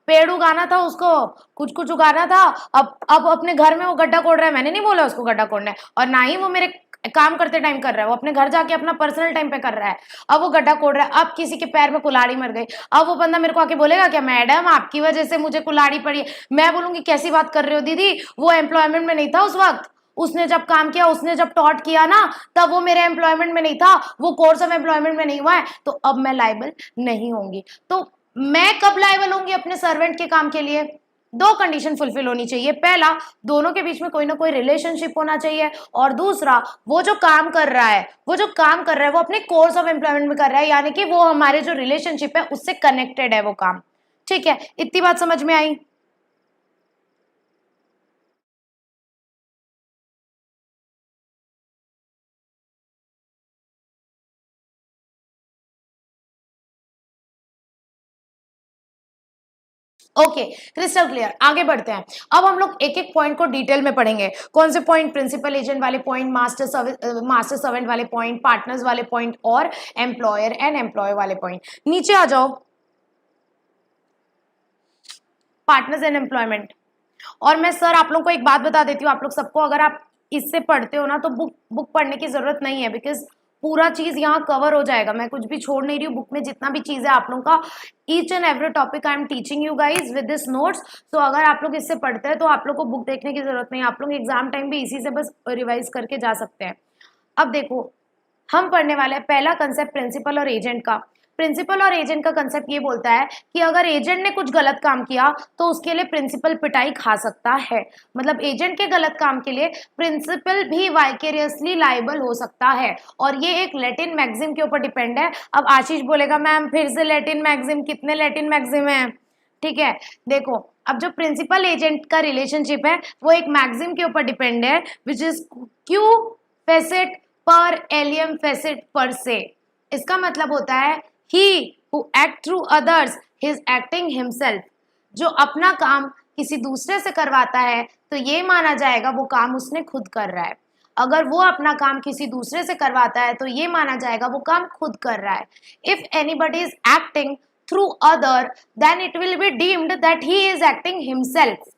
पेड़ उगाना था उसको, कुछ कुछ उगाना था। अब अपने घर में वो गड्ढा खोद रहा है, मैंने नहीं बोला उसको गड्ढा खोदना है, और ना ही वो मेरे काम करते टाइम कर रहा है, वो अपने घर जाके अपना पर्सनल टाइम पे कर रहा है। अब वो गड्ढा खोद रहा है, अब किसी के पैर में कुल्हाड़ी मर गई, अब वो बंदा मेरे को आके बोलेगा क्या, मैडम आपकी वजह से मुझे कुल्हाड़ी पड़ी है। मैं बोलूंगी कैसी बात कर रहे हो दीदी, वो एम्प्लॉयमेंट में नहीं था उस वक्त, उसने जब काम किया, उसने जब टॉट किया ना, तब वो मेरे एम्प्लॉयमेंट में नहीं था, वो कोर्स ऑफ एम्प्लॉयमेंट में नहीं हुआ है, तो अब मैं लाइबल नहीं होंगी। तो मैं कब लाइबल होंगी अपने सर्वेंट के काम के लिए? दो कंडीशन फुलफिल होनी चाहिए। पहला, दोनों के बीच में कोई ना कोई रिलेशनशिप होना चाहिए, और दूसरा, वो जो काम कर रहा है वो अपने कोर्स ऑफ एम्प्लॉयमेंट में कर रहा है, यानी कि वो हमारे जो रिलेशनशिप है उससे कनेक्टेड है वो काम। ठीक है, इतनी बात समझ में आई? Okay, crystal clear. आगे बढ़ते हैं। अब हम लोग एक एक पॉइंट को डिटेल में पढ़ेंगे। कौन से पॉइंट? प्रिंसिपल एजेंट वाले पॉइंट, मास्टर सर्वेंट वाले पॉइंट, पार्टनर्स वाले पॉइंट, और एम्प्लॉयर एंड एम्प्लॉय वाले पॉइंट। नीचे आ जाओ, पार्टनर्स एंड एम्प्लॉयमेंट। और मैं सर आप लोगों को एक बात बता देती हूँ, आप लोग सबको, अगर आप इससे पढ़ते हो ना तो बुक पढ़ने की जरूरत नहीं है, बिकॉज पूरा चीज यहाँ कवर हो जाएगा, मैं कुछ भी छोड़ नहीं रही हूँ। बुक में जितना भी चीज है आप लोगों का, each and every topic I am teaching you guys with this notes. तो अगर आप लोग इससे पढ़ते हैं तो आप लोग को बुक देखने की जरूरत नहीं है, आप लोग एग्जाम टाइम भी इसी से बस रिवाइज करके जा सकते हैं। अब देखो, हम पढ़ने वाले हैं पहला कंसेप्ट प्रिंसिपल और एजेंट का। प्रिंसिपल और एजेंट का कंसेप्ट ये बोलता है कि अगर एजेंट ने कुछ गलत काम किया तो उसके लिए प्रिंसिपल पिटाई खा सकता है। मतलब एजेंट के गलत काम के लिए प्रिंसिपल भी वाइकेरियसली लाइबल हो सकता है, और ये एक लैटिन मैक्सिम के ऊपर डिपेंड है। अब आशीष बोलेगा मैम फिर से लैटिन मैक्सिम, कितने लैटिन मैक्सिम है? ठीक है, देखो, अब जो प्रिंसिपल एजेंट का रिलेशनशिप है वो एक मैक्सिम के ऊपर डिपेंड है, विच इज क्यू फेसेट पर एलियम फेसेट पर से। इसका मतलब होता है he who act through others he is acting himself। जो अपना काम किसी दूसरे से करवाता है तो ये माना जाएगा वो काम उसने खुद कर रहा है। अगर वो अपना काम किसी दूसरे से करवाता है तो ये माना जाएगा वो काम खुद कर रहा है। If anybody is acting through other than it will be deemed that he is acting himself.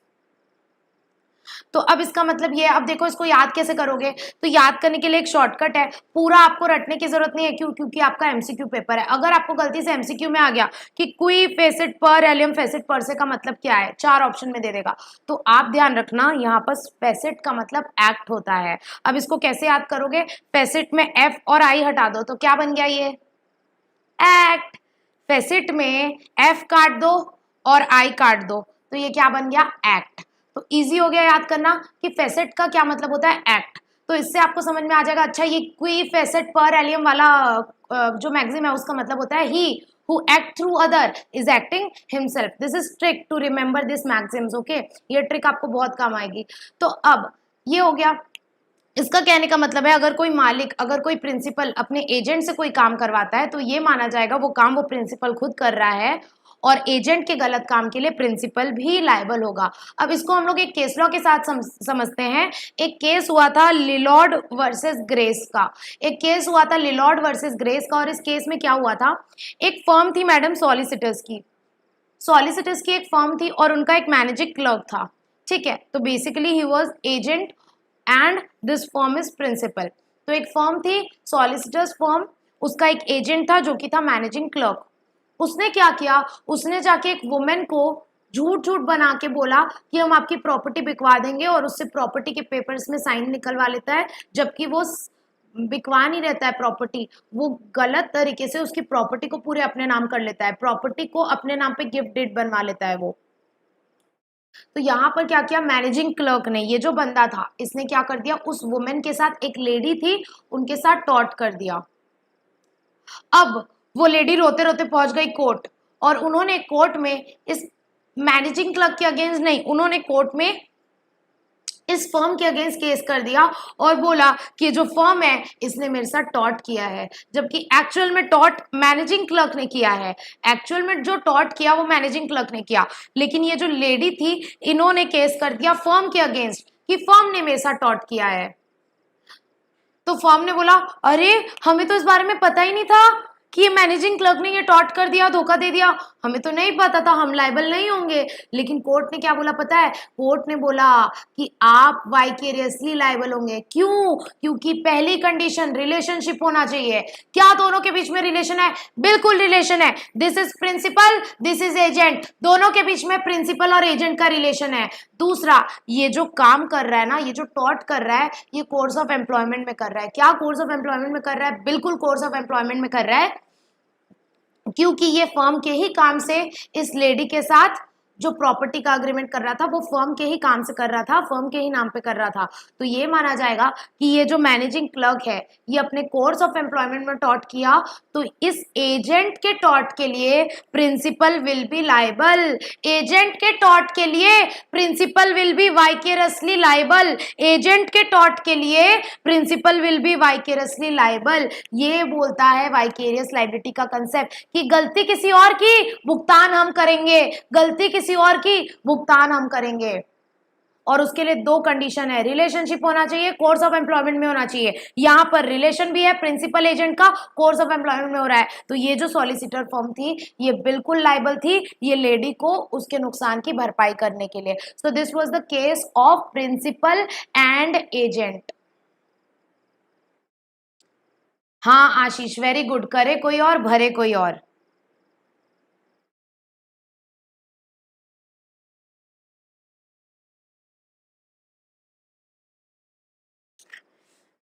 तो अब इसका मतलब ये है, अब देखो इसको याद कैसे करोगे? तो याद करने के लिए एक शॉर्टकट है, पूरा आपको रटने की जरूरत नहीं है। क्यों? क्योंकि आपका एमसीक्यू पेपर है। अगर आपको गलती से एमसीक्यू में आ गया कि क्वी फेसेट पर एलियम फेसेट पर से का मतलब क्या है, 4 ऑप्शन में दे देगा, तो आप ध्यान रखना यहाँ पर फेसेट का मतलब एक्ट होता है। अब इसको कैसे याद करोगे? फेसेट में एफ और आई हटा दो तो क्या बन गया? ये एक्ट। फेसेट में एफ काट दो और आई काट दो तो ये क्या बन गया? एक्ट। तो इजी हो गया याद करना कि फेसेट का क्या मतलब होता है? एक्ट। तो इससे आपको समझ में आ जाएगा, अच्छा ये क्वी फेसेट पर एलियम वाला जो मैक्सिम है उसका मतलब होता है ही who act through other is acting himself। this is trick to remember this maxims। okay, ये ट्रिक आपको बहुत काम आएगी। तो अब ये हो गया, इसका कहने का मतलब है अगर कोई मालिक, अगर कोई प्रिंसिपल अपने एजेंट से कोई काम करवाता है तो ये माना जाएगा वो काम वो प्रिंसिपल खुद कर रहा है, और एजेंट के गलत काम के लिए प्रिंसिपल भी लायबल होगा। अब इसको हम लोग एक केस लॉ के साथ समझते हैं। एक केस हुआ था लिलॉर्ड वर्सेस ग्रेस का। एक केस हुआ था लिलॉर्ड वर्सेस ग्रेस का, और इस केस में क्या हुआ था? एक फर्म थी मैडम सॉलिसिटर्स की। सॉलिसिटर्स की एक फर्म थी और उनका एक मैनेजिंग क्लर्क था। ठीक है, तो basically he was agent and this firm is principal. तो एक फर्म थी सॉलिसिटर्स फर्म, उसका एक एजेंट था जो कि था मैनेजिंग क्लर्क। उसने क्या किया? उसने जाके एक वुमेन को झूठ झूठ बना के बोला कि हम आपकी प्रॉपर्टी बिकवा देंगे, और उससे प्रॉपर्टी के पेपर्स में साइन निकलवा लेता है, जबकि वो बिकवा नहीं रहता है प्रॉपर्टी, वो गलत तरीके से उसकी प्रॉपर्टी को पूरे अपने नाम कर लेता है, प्रॉपर्टी को अपने नाम पे गिफ्ट डीड बनवा लेता है वो। तो यहाँ पर क्या किया मैनेजिंग क्लर्क ने? ये जो बंदा था इसने क्या कर दिया, उस वुमेन के साथ, एक लेडी थी उनके साथ टॉट कर दिया। अब वो लेडी रोते रोते पहुंच गई कोर्ट, और उन्होंने कोर्ट में इस मैनेजिंग क्लर्क के अगेंस्ट नहीं, उन्होंने कोर्ट में इस फर्म के अगेंस्ट केस कर दिया और बोला कि जो फर्म है इसने मेरे साथ टॉट किया है, जबकि एक्चुअल में टॉट मैनेजिंग क्लर्क ने किया है। एक्चुअल में जो टॉट किया वो मैनेजिंग क्लर्क ने किया, लेकिन ये जो लेडी थी इन्होंने केस कर दिया फर्म के अगेंस्ट कि फर्म ने मेरे साथ टॉट किया है। तो फर्म ने बोला अरे हमें तो इस बारे में पता ही नहीं था कि ये मैनेजिंग क्लर्क ने ये टॉट कर दिया, धोखा दे दिया, हमें तो नहीं पता था, हम लायबल नहीं होंगे। लेकिन कोर्ट ने क्या बोला पता है? कोर्ट ने बोला कि आप वाइकेरियसली लायबल होंगे। क्यों? क्योंकि पहली कंडीशन रिलेशनशिप होना चाहिए। क्या दोनों के बीच में रिलेशन है? बिल्कुल रिलेशन है। This is principal, this is agent, दोनों के बीच में प्रिंसिपल और एजेंट का रिलेशन है। दूसरा, ये जो काम कर रहा है ना, ये जो टॉट कर रहा है, ये कोर्स ऑफ एम्प्लॉयमेंट में कर रहा है। क्या कोर्स ऑफ एम्प्लॉयमेंट में कर रहा है? बिल्कुल कोर्स ऑफ एम्प्लॉयमेंट में कर रहा है, क्योंकि ये फर्म के ही काम से इस लेडी के साथ जो प्रॉपर्टी का अग्रीमेंट कर रहा था वो फर्म के ही काम से कर रहा था, फर्म के ही नाम पे कर रहा था। तो ये माना जाएगा कि ये जो मैनेजिंग क्लर्क है ये अपने कोर्स ऑफ एम्प्लॉयमेंट में टॉट किया, तो इस एजेंट के टॉट के लिए principal will be liable. Agent के टॉट के लिए principal will be vicariously liable. Agent के टॉट के लिए principal will be vicariously liable. ये बोलता है वाइकेरियस लायबिलिटी का कंसेप्ट कि गलती किसी और की, भुगतान हम करेंगे। गलती किसी और की, भुगतान हम करेंगे। और उसके लिए दो कंडीशन है, रिलेशनशिप होना चाहिए, कोर्स ऑफ एम्प्लॉयमेंट में होना चाहिए। यहां पर रिलेशन भी है प्रिंसिपल एजेंट का, कोर्स ऑफ एम्प्लॉयमेंट में हो रहा है। तो ये जो सॉलिसिटर फर्म थी ये बिल्कुल लायबल थी ये लेडी को उसके नुकसान की भरपाई करने के लिए। So this was the case of principal and agent. हाँ आशीष, वेरी गुड। करे कोई और, भरे कोई और।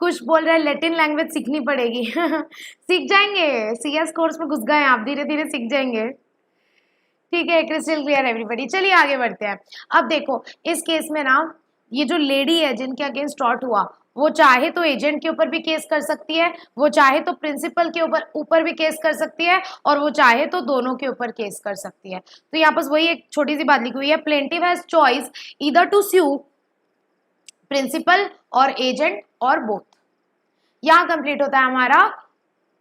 कुछ बोल रहे हैं लैटिन लैंग्वेज सीखनी पड़ेगी। सीख जाएंगे, सीएस कोर्स में घुस गए आप, धीरे धीरे सीख जाएंगे। ठीक है, क्रिस्टल क्लियर एवरीबॉडी। चलिए आगे बढ़ते हैं। अब देखो इस केस में ना, ये जो लेडी है जिनके अगेंस्ट टॉर्ट हुआ, वो चाहे तो एजेंट के ऊपर भी केस कर सकती है, वो चाहे तो प्रिंसिपल के ऊपर भी केस कर सकती है, और वो चाहे तो दोनों के ऊपर केस कर सकती है। तो यहाँ पर वही एक छोटी सी बात लिखी हुई है, plaintiff has choice either to sue principal or agent or both. यहां कंप्लीट होता है हमारा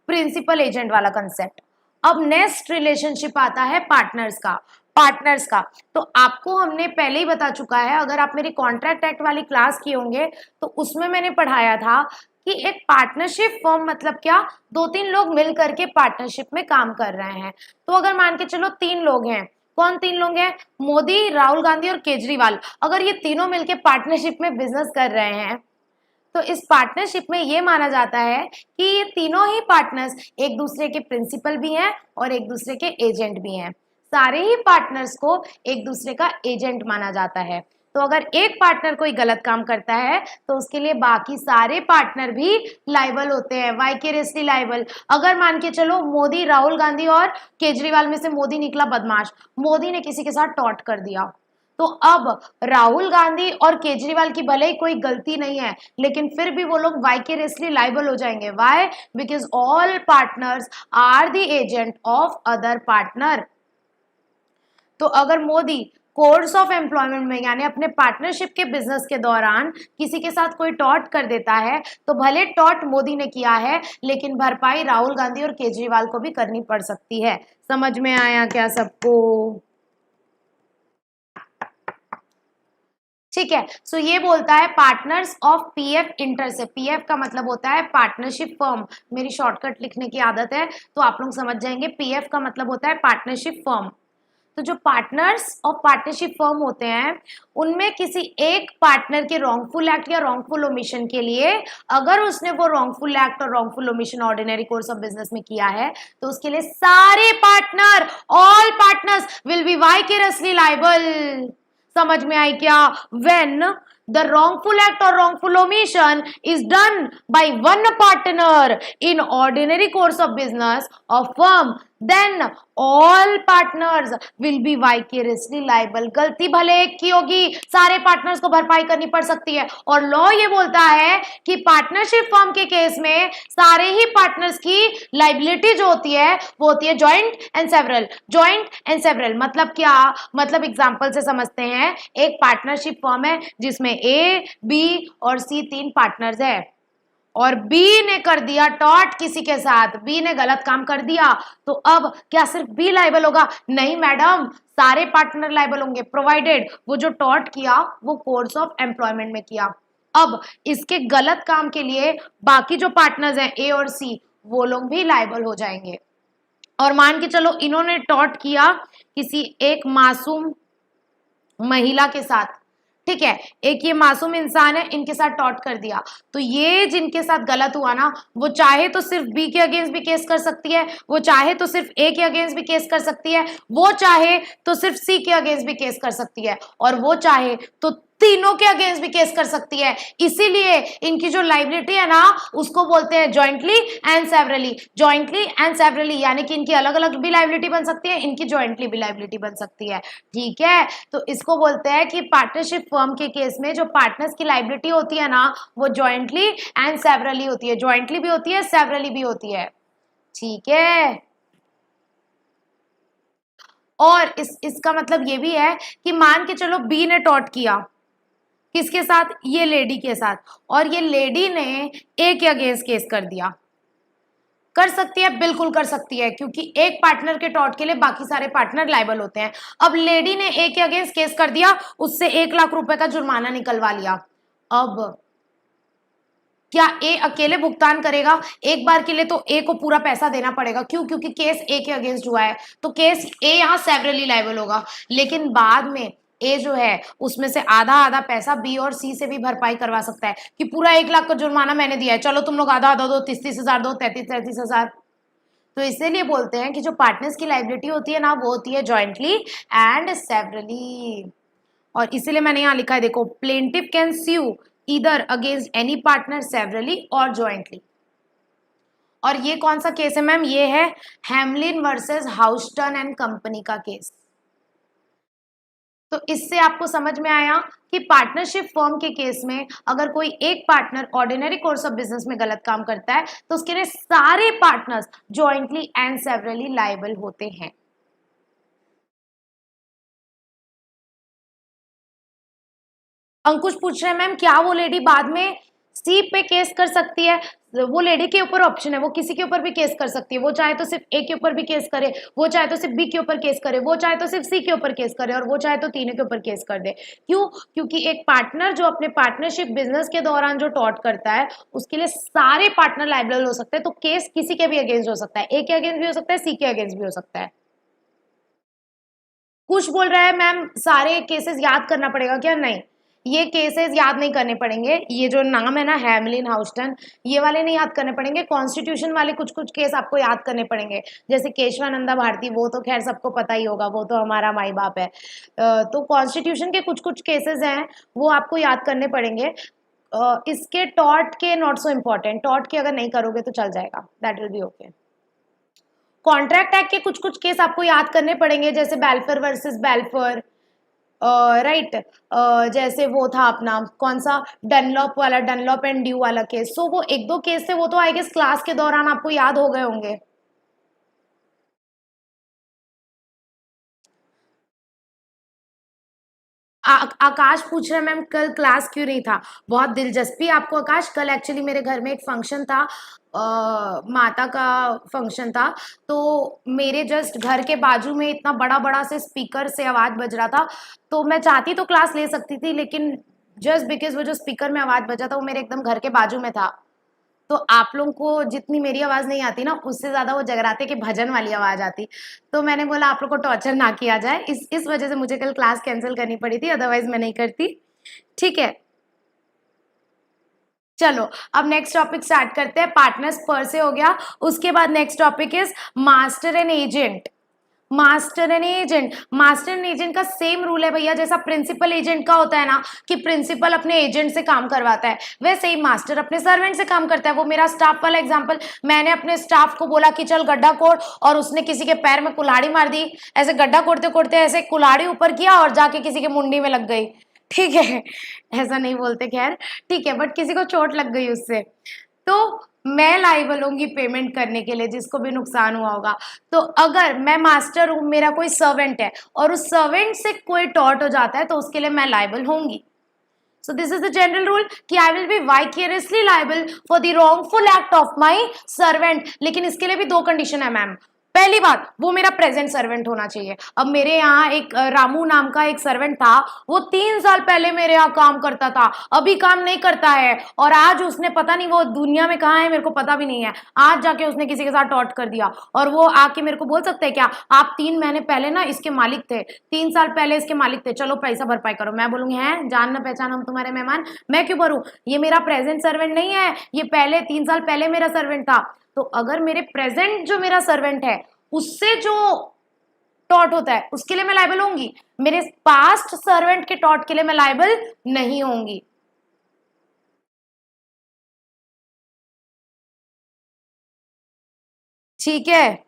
प्रिंसिपल एजेंट वाला कंसेप्ट। अब नेक्स्ट रिलेशनशिप आता है पार्टनर्स का। पार्टनर्स का तो आपको हमने पहले ही बता चुका है, अगर आप मेरी कॉन्ट्रैक्ट एक्ट वाली क्लास किए होंगे तो उसमें मैंने पढ़ाया था कि एक पार्टनरशिप फर्म मतलब क्या, दो तीन लोग मिल करके पार्टनरशिप में काम कर रहे हैं। तो अगर मान के चलो तीन लोग हैं, कौन तीन लोग हैं? मोदी, राहुल गांधी और केजरीवाल। अगर ये तीनों मिलके पार्टनरशिप में बिजनेस कर रहे हैं तो इस पार्टनरशिप में ये माना जाता है कि ये तीनों ही पार्टनर्स एक दूसरे के प्रिंसिपल भी हैं और एक दूसरे के एजेंट भी हैं। सारे ही पार्टनर्स को एक दूसरे का एजेंट माना जाता है। तो अगर एक पार्टनर कोई गलत काम करता है तो उसके लिए बाकी सारे पार्टनर भी लायबल होते हैं, वाइकेरियसली लायबल। अगर मान के चलो मोदी, राहुल गांधी और केजरीवाल में से मोदी निकला बदमाश, मोदी ने किसी के साथ टॉर्ट कर दिया, तो अब राहुल गांधी और केजरीवाल की भले ही कोई गलती नहीं है, लेकिन फिर भी वो लोग वाइकेरियसली लायबल हो जाएंगे। Why? Because all partners are the agent of other partner. तो अगर मोदी कोर्स ऑफ एम्प्लॉयमेंट में यानी अपने पार्टनरशिप के बिजनेस के दौरान किसी के साथ कोई टॉर्ट कर देता है, तो भले टॉर्ट मोदी ने किया है लेकिन भरपाई राहुल गांधी और केजरीवाल को भी करनी पड़ सकती है। समझ में आया क्या सबको? ठीक है। सो ये बोलता है पार्टनर्स ऑफ पीएफ इंटर से। पीएफ का मतलब होता है पार्टनरशिप फर्म। मेरी शॉर्टकट लिखने की आदत है तो आप लोग समझ जाएंगे। पीएफ का मतलब होता है पार्टनरशिप फर्म। तो जो पार्टनर्स ऑफ पार्टनरशिप फर्म होते हैं उनमें किसी एक पार्टनर के रॉन्गफुल एक्ट या रॉन्गफुल ओमिशन के लिए, अगर उसने वो रॉन्गफुल एक्ट और wrongful omission ordinary course of business में किया है, तो उसके लिए सारे partner, all partners will be vicariously liable. समझ में आई क्या? When the wrongful act or wrongful omission is done by one partner in ordinary course of business of firm, then all partners will be vicariously liable। गलती भले एक की होगी, सारे partners को भरपाई करनी पड़ सकती है। और लॉ ये बोलता है कि पार्टनरशिप फर्म के केस में सारे ही पार्टनर्स की लाइबिलिटी जो होती है वो होती है joint and several. Joint and several मतलब क्या? मतलब एग्जांपल से समझते हैं। एक पार्टनरशिप फर्म है जिसमें ए, बी और सी तीन पार्टनर्स है, और बी ने कर दिया टॉर्ट किसी के साथ, बी ने गलत काम कर दिया, तो अब क्या सिर्फ बी लायबल होगा? नहीं मैडम, सारे पार्टनर लायबल होंगे, प्रोवाइडेड वो जो टॉर्ट किया वो कोर्स ऑफ एम्प्लॉयमेंट में किया। अब इसके गलत काम के लिए बाकी जो पार्टनर्स हैं ए और सी, वो लोग भी लायबल हो जाएंगे। और मान के चलो इन्होंने टॉट किया किसी एक मासूम महिला के साथ, ठीक है, एक ये मासूम इंसान है, इनके साथ टॉट कर दिया, तो ये जिनके साथ गलत हुआ ना, वो चाहे तो सिर्फ बी के अगेंस्ट भी केस कर सकती है, वो चाहे तो सिर्फ ए के अगेंस्ट भी केस कर सकती है, वो चाहे तो सिर्फ सी के अगेंस्ट भी केस कर सकती है, और वो चाहे तो तीनों के अगेंस्ट भी केस कर सकती है। इसीलिए इनकी जो लाइबिलिटी है ना, उसको बोलते हैं jointly and severally. Jointly and severally यानी कि इनकी अलग अलग भी लाइबिलिटी बन सकती है, इनकी जॉइंटली भी लाइबिलिटी बन सकती है, ठीक है। तो इसको बोलते हैं कि पार्टनरशिप फर्म के केस में जो पार्टनर्स की लाइबिलिटी होती है ना, वो जॉइंटली एंड सेवरली होती है, जॉइंटली भी होती है, सेवरली भी होती है, ठीक है। और इसका मतलब ये भी है कि मान के चलो बी ने टॉट किया किसके साथ, ये लेडी के साथ, और ये लेडी ने ए के अगेंस्ट केस कर दिया। कर सकती है, बिल्कुल कर सकती है, क्योंकि एक पार्टनर के टॉट के लिए बाकी सारे पार्टनर लायबल होते हैं। अब लेडी ने ए के अगेंस्ट केस कर दिया, उससे 1 लाख रुपए का जुर्माना निकलवा लिया। अब क्या ए अकेले भुगतान करेगा? एक बार के लिए तो ए को पूरा पैसा देना पड़ेगा, क्यों? क्योंकि केस ए के अगेंस्ट हुआ है, तो केस ए यहाँ सेवरली लायबल होगा। लेकिन बाद में ए जो है उसमें से आधा आधा पैसा बी और सी से भी भरपाई करवा सकता है कि पूरा 1 लाख का जुर्माना मैंने दिया है, चलो तुम लोग आधा आधा दो, 30-30 हजार दो, 33-33 हजार। तो इसीलिए बोलते हैं कि जो पार्टनर्स की लाइबिलिटी होती है ना, वो होती है जॉइंटली एंड सेवरली। और इसीलिए मैंने यहाँ लिखा है, देखो, plaintiff can sue either against any partner severally or jointly. और ये कौन सा केस है मैम? ये है Hamlyn versus Houston and company का केस। तो इससे आपको समझ में आया कि पार्टनरशिप फर्म के केस में अगर कोई एक partner ordinary course of business में गलत काम करता है, तो उसके लिए सारे partners jointly and severally liable होते हैं। अंकुश पूछ रहे हैं मैम, क्या वो लेडी बाद में सी पे केस कर सकती है? वो लेडी के ऊपर ऑप्शन है, वो किसी के ऊपर भी केस कर सकती है, वो चाहे तो सिर्फ ए के ऊपर भी केस करे, वो चाहे तो सिर्फ बी के ऊपर केस करे, वो चाहे तो सिर्फ सी के ऊपर केस करे, और वो चाहे तो तीनों के ऊपर केस कर दे। क्यों? क्योंकि एक पार्टनर जो अपने पार्टनरशिप बिजनेस के दौरान जो टॉट करता है, उसके लिए सारे पार्टनर लायबल हो सकते हैं। तो केस किसी के भी अगेंस्ट हो सकता है, ए के अगेंस्ट भी हो सकता है, सी के अगेंस्ट भी हो सकता है। कुछ बोल रहा है मैम सारे केसेस याद करना पड़ेगा क्या? नहीं, ये केसेस याद नहीं करने पड़ेंगे। ये जो नाम है ना, हैमलिन, हाउस्टन, ये वाले नहीं याद करने पड़ेंगे। कॉन्स्टिट्यूशन वाले कुछ कुछ केस आपको याद करने पड़ेंगे, जैसे केशवानंदा भारती, वो तो खैर सबको पता ही होगा, वो तो हमारा माई बाप है। तो कॉन्स्टिट्यूशन के कुछ कुछ केसेस हैं, वो आपको याद करने पड़ेंगे। इसके टॉट के नॉट सो इम्पॉर्टेंट, टॉट के अगर नहीं करोगे तो चल जाएगा, that will be okay. Contract act के कुछ कुछ केस आपको याद करने पड़ेंगे, जैसे बेल्फर वर्सेस बेल्फर, राइट, जैसे वो था अपना कौन सा, डनलॉप वाला, डनलॉप एंड ड्यू वाला केस। सो वो एक दो केस थे, वो तो आई गेस क्लास के दौरान आपको याद हो गए होंगे। आकाश पूछ रहे हैं मैम कल क्लास क्यों नहीं था? बहुत दिलचस्पी आपको आकाश, कल एक्चुअली मेरे घर में एक फंक्शन था, माता का फंक्शन था, तो मेरे जस्ट घर के बाजू में इतना बड़ा बड़ा से स्पीकर से आवाज बज रहा था, तो मैं चाहती तो क्लास ले सकती थी, लेकिन जस्ट बिकॉज वो जो स्पीकर में आवाज बजा था वो मेरे एकदम घर के बाजू में था, तो आप लोगों को जितनी मेरी आवाज नहीं आती ना, उससे ज्यादा वो जगराते के भजन वाली आवाज आती, तो मैंने बोला आप लोग को टॉर्चर ना किया जाए, इस वजह से मुझे कल क्लास कैंसिल करनी पड़ी थी, अदरवाइज मैं नहीं करती, ठीक है। चलो अब नेक्स्ट टॉपिक स्टार्ट करते हैं। पार्टनर्स पर से हो गया, उसके बाद next topic is master and agent. Master and agent, master and agent का सेम रूल है भैया, जैसा प्रिंसिपल एजेंट का होता है ना कि प्रिंसिपल अपने एजेंट से काम करवाता है, वैसे ही मास्टर अपने सर्वेंट से काम करता है। वो मेरा स्टाफ वाला एग्जांपल, मैंने अपने स्टाफ को बोला कि चल गड्ढा कोड़, और उसने किसी के पैर में कुल्हाड़ी मार दी, ऐसे गड्ढा कोड़ते कोड़ते ऐसे कुल्हाड़ी ऊपर किया और जाके किसी के मुंडी में लग गई, ठीक है, ऐसा नहीं बोलते खैर, ठीक है, बट किसी को चोट लग गई उससे, तो मैं लाइबल होंगी पेमेंट करने के लिए जिसको भी नुकसान हुआ होगा। तो अगर मैं मास्टर हूं, मेरा कोई सर्वेंट है और उस सर्वेंट से कोई टॉर्ट हो जाता है, तो उसके लिए मैं लाइबल होंगी। So this is the general rule कि I will be vicariously liable for the wrongful act of my servant. लेकिन इसके लिए भी दो कंडीशन है मैम, पहली बात, वो मेरा प्रेजेंट सर्वेंट होना चाहिए। अब मेरे यहाँ एक रामू नाम का एक सर्वेंट था, वो 3 साल पहले मेरे यहाँ काम करता था, अभी काम नहीं करता है, और आज उसने पता नहीं वो दुनिया में कहाँ है, मेरे को पता भी नहीं है, आज जाके उसने किसी के साथ टॉट कर दिया, और वो आके मेरे को बोल सकते हैं क्या, आप 3 महीने पहले ना इसके मालिक थे, 3 साल पहले इसके मालिक थे, चलो पैसा भरपाई करो। मैं बोलूंगी है जान ना पहचान, हम तुम्हारे मेहमान, मैं क्यों भरूं, ये मेरा प्रेजेंट सर्वेंट नहीं है, ये पहले 3 साल पहले मेरा सर्वेंट था। तो अगर मेरे प्रेजेंट जो मेरा सर्वेंट है उससे जो टॉट होता है उसके लिए मैं लायबल होंगी, मेरे पास्ट सर्वेंट के टॉट के लिए मैं लायबल नहीं होंगी। ठीक है,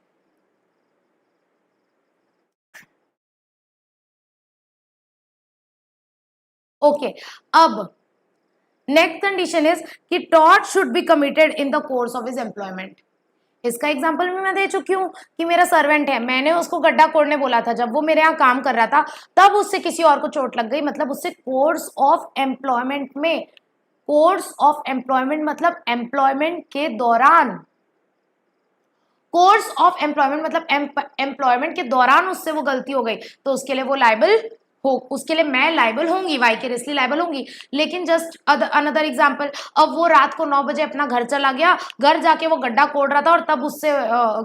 ओके। अब नेक्स्ट कंडीशन इज कि taught should be committed in the course of his employment. इसका एग्जांपल भी मैं दे चुकी हूँ कि मेरा सर्वेंट है, मैंने उसको गड्ढा कोड़ने बोला था, जब वो मेरे यहाँ काम कर रहा था तब उससे किसी और को चोट लग गई, मतलब उससे कोर्स ऑफ एम्प्लॉयमेंट में, कोर्स ऑफ एम्प्लॉयमेंट मतलब एम्प्लॉयमेंट के दौरान, कोर्स ऑफ एम्प्लॉयमेंट मतलब एम्प्लॉयमेंट के दौरान उससे वो गलती हो गई, तो उसके लिए वो लायबल हो, उसके लिए मैं लायबल होंगी, वाइकेरियसली लायबल होंगी। लेकिन जस्ट अनदर एग्जांपल, अब वो रात को 9 बजे अपना घर चला गया, घर जाके वो गड्ढा कोड़ रहा था और तब उससे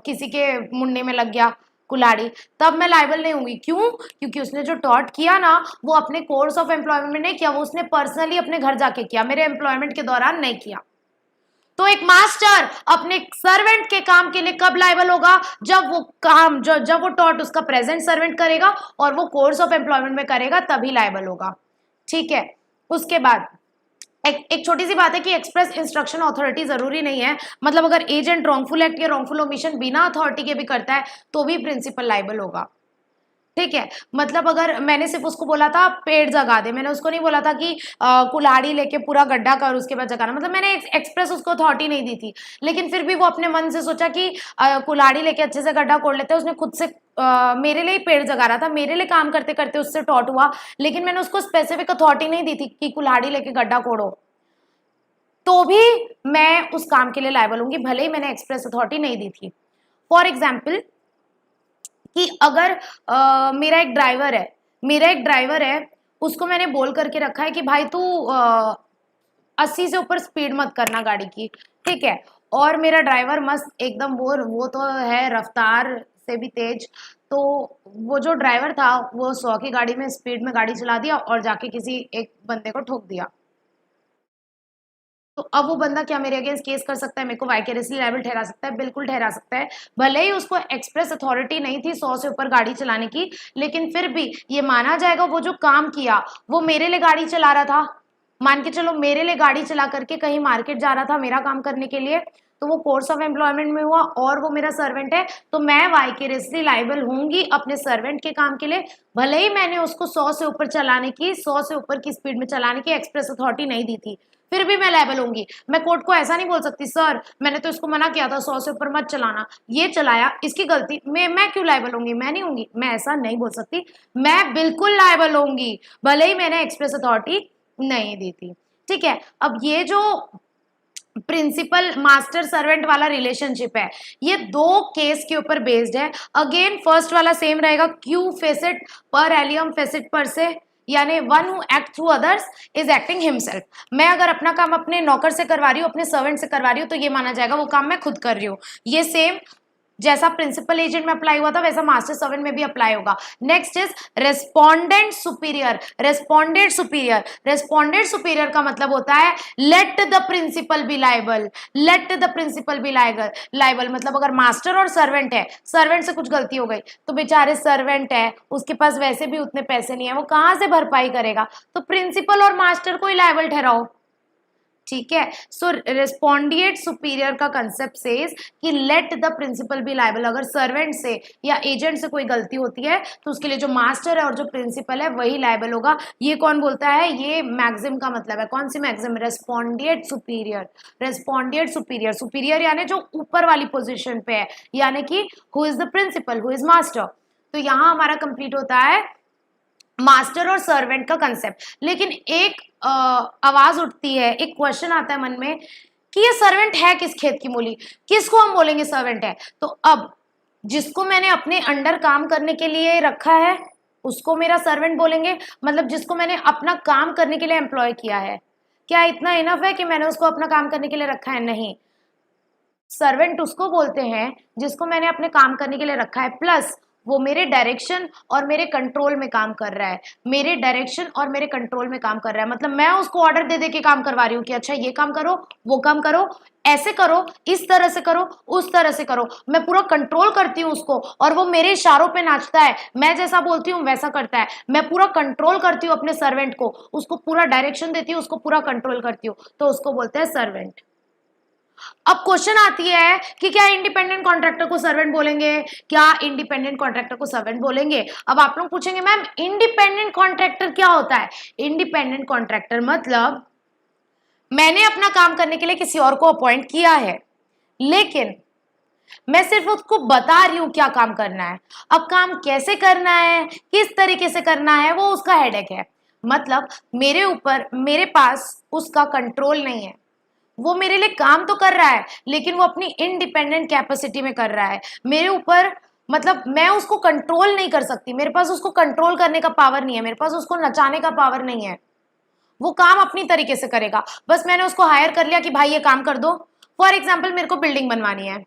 किसी के मुंडे में लग गया कुल्हाड़ी, तब मैं लायबल नहीं होंगी। क्यों? क्योंकि उसने जो टॉट किया ना वो अपने कोर्स ऑफ एम्प्लॉयमेंट में नहीं किया, वो उसने पर्सनली अपने घर जाके किया, मेरे एम्प्लॉयमेंट के दौरान नहीं किया। तो एक मास्टर अपने सर्वेंट के काम के लिए कब लायबल होगा, जब वो काम जब वो टॉट उसका प्रेजेंट सर्वेंट करेगा और वो कोर्स ऑफ एम्प्लॉयमेंट में करेगा, तभी लायबल होगा। ठीक है, उसके बाद एक छोटी सी बात है कि एक्सप्रेस इंस्ट्रक्शन अथॉरिटी जरूरी नहीं है, मतलब अगर एजेंट रॉन्गफुल एक्ट या रॉन्गफुल ओमिशन बिना अथॉरिटी के भी करता है तो भी प्रिंसिपल लायबल होगा। ठीक है, मतलब अगर मैंने सिर्फ उसको बोला था पेड़ जगा दे, मैंने उसको नहीं बोला था कि कुल्हाड़ी लेके पूरा गड्ढा कर उसके बाद जगाना, मतलब मैंने एक्सप्रेस उसको अथॉरिटी नहीं दी थी, लेकिन फिर भी वो अपने मन से सोचा कि कुल्हाड़ी लेके अच्छे से गड्ढा कोड़ लेते हैं, उसने खुद से मेरे लिए ही पेड़ जगा रहा था, मेरे लिए काम करते करते उससे टॉट हुआ, लेकिन मैंने उसको स्पेसिफिक अथॉरिटी नहीं दी थी कि कुल्हाड़ी लेके गड्ढा कोड़ो, तो भी मैं उस काम के लिए लायबल होंगी, भले ही मैंने एक्सप्रेस अथॉरिटी नहीं दी थी। फॉर एग्जाम्पल कि अगर मेरा एक ड्राइवर है, उसको मैंने बोल करके रखा है कि भाई तू 80 से ऊपर स्पीड मत करना गाड़ी की, ठीक है, और मेरा ड्राइवर मस्त एकदम वो तो है रफ्तार से भी तेज, तो वो जो ड्राइवर था वो 100 की गाड़ी में स्पीड में गाड़ी चला दिया और जाके किसी एक बंदे को ठोक दिया, तो अब वो बंदा क्या मेरे अगेंस्ट केस कर सकता है, मेरे को वाइकेरियसली लायबल ठहरा सकता है, बिल्कुल ठहरा सकता है, भले ही उसको एक्सप्रेस अथॉरिटी नहीं थी 100 से ऊपर गाड़ी चलाने की, लेकिन फिर भी ये माना जाएगा वो जो काम किया वो मेरे लिए गाड़ी चला रहा था, मान के चलो मेरे लिए गाड़ी चला करके कहीं मार्केट जा रहा था मेरा काम करने के लिए, तो वो कोर्स ऑफ एम्प्लॉयमेंट में हुआ और वो मेरा सर्वेंट है, तो मैं वाइकेरियसली लायबल होंगी अपने सर्वेंट के काम के लिए, भले ही मैंने उसको 100 से ऊपर चलाने की, 100 से ऊपर की स्पीड में चलाने की एक्सप्रेस अथॉरिटी नहीं दी थी, फिर भी मैं लायबल होंगी। मैं कोर्ट को ऐसा नहीं बोल सकती सर मैंने तो इसको मना किया था 100 से ऊपर मत चलाना, ये चलाया इसकी गलती, मैं क्यों लायबल होंगी, मैं नहीं होंगी, मैं ऐसा नहीं बोल सकती, मैं बिल्कुल लायबल होंगी भले ही मैंने एक्सप्रेस अथॉरिटी नहीं दी थी। ठीक है, अब ये जो प्रिंसिपल मास्टर सर्वेंट वाला रिलेशनशिप है ये 2 केस के ऊपर बेस्ड है। अगेन फर्स्ट वाला सेम रहेगा, क्यू फेसिट पर एलियम फेसिट पर से, यानी one who act through others is acting himself. मैं अगर अपना काम अपने नौकर से करवा रही हूँ, अपने सर्वेंट से करवा रही हूँ, तो ये माना जाएगा वो काम मैं खुद कर रही हूँ। ये सेम जैसा प्रिंसिपल एजेंट में अप्लाई हुआ था वैसा मास्टर सर्वेंट में भी अप्लाई होगा। Next is respondeat superior. Respondeat superior का मतलब होता है let the principal be liable, let the principal be liable, मतलब अगर मास्टर और सर्वेंट है, सर्वेंट से कुछ गलती हो गई तो बेचारे सर्वेंट है उसके पास वैसे भी उतने पैसे नहीं है, वो कहां से भरपाई करेगा, तो प्रिंसिपल और मास्टर को ही लायबल ठहराओ। ठीक है, सो रेस्पोंडिएट सुपीरियर का कंसेप्ट सेज कि let the principal be liable, अगर सर्वेंट से या एजेंट से कोई गलती होती है तो उसके लिए जो मास्टर है और जो प्रिंसिपल है वही लायबल होगा। ये कौन बोलता है, ये मैक्सिम का मतलब है, कौन सी maxim, respondeat superior. Respondeat superior, superior यानी जो ऊपर वाली पोजिशन पे है, यानी कि who is the principal, who is master. तो यहां हमारा कंप्लीट होता है मास्टर और सर्वेंट का कंसेप्ट। लेकिन एक आवाज उठती है, एक क्वेश्चन आता है मन में कि ये सर्वेंट है किस खेत की मूली, किसको हम बोलेंगे सर्वेंट है। तो अब जिसको मैंने अपने अंडर काम करने के लिए रखा है उसको मेरा सर्वेंट बोलेंगे, मतलब जिसको मैंने अपना काम करने के लिए एम्प्लॉय किया है। क्या इतना इनफ है कि मैंने उसको अपना काम करने के लिए रखा है? नहीं, सर्वेंट उसको बोलते हैं जिसको मैंने अपने काम करने के लिए रखा है, प्लस वो मेरे डायरेक्शन और मेरे कंट्रोल में काम कर रहा है, मेरे डायरेक्शन और मेरे कंट्रोल में काम कर रहा है। मतलब मैं उसको ऑर्डर दे दे के काम करवा रही हूँ कि अच्छा ये काम करो, वो काम करो, ऐसे करो, इस तरह से करो, उस तरह से करो। मैं पूरा कंट्रोल करती हूँ उसको और वो मेरे इशारों पे नाचता है, मैं जैसा बोलती हूँ वैसा करता है। मैं पूरा कंट्रोल करती हूँ अपने सर्वेंट को, उसको पूरा डायरेक्शन देती हूँ, उसको पूरा कंट्रोल करती हूँ, तो उसको बोलते हैं सर्वेंट। अब क्वेश्चन आती है कि क्या इंडिपेंडेंट कॉन्ट्रैक्टर को सर्वेंट बोलेंगे? क्या इंडिपेंडेंट कॉन्ट्रैक्टर को सर्वेंट बोलेंगे? अब आप लोग पूछेंगे मैम इंडिपेंडेंट कॉन्ट्रैक्टर क्या होता है? इंडिपेंडेंट कॉन्ट्रैक्टर मतलब मैंने अपना काम करने के लिए किसी और को अपॉइंट किया है, लेकिन मैं सिर्फ उसको बता रही हूं क्या काम करना है। अब काम कैसे करना है, किस तरीके से करना है, वो उसका हेडेक है। मतलब मेरे ऊपर, मेरे पास उसका कंट्रोल नहीं है। वो मेरे लिए काम तो कर रहा है लेकिन वो अपनी इंडिपेंडेंट कैपेसिटी में कर रहा है मेरे ऊपर। मतलब मैं उसको कंट्रोल नहीं कर सकती, मेरे पास उसको कंट्रोल करने का पावर नहीं है, मेरे पास उसको नचाने का पावर नहीं है। वो काम अपनी तरीके से करेगा, बस मैंने उसको हायर कर लिया कि भाई ये काम कर दो। फॉर एग्जाम्पल मेरे को बिल्डिंग बनवानी है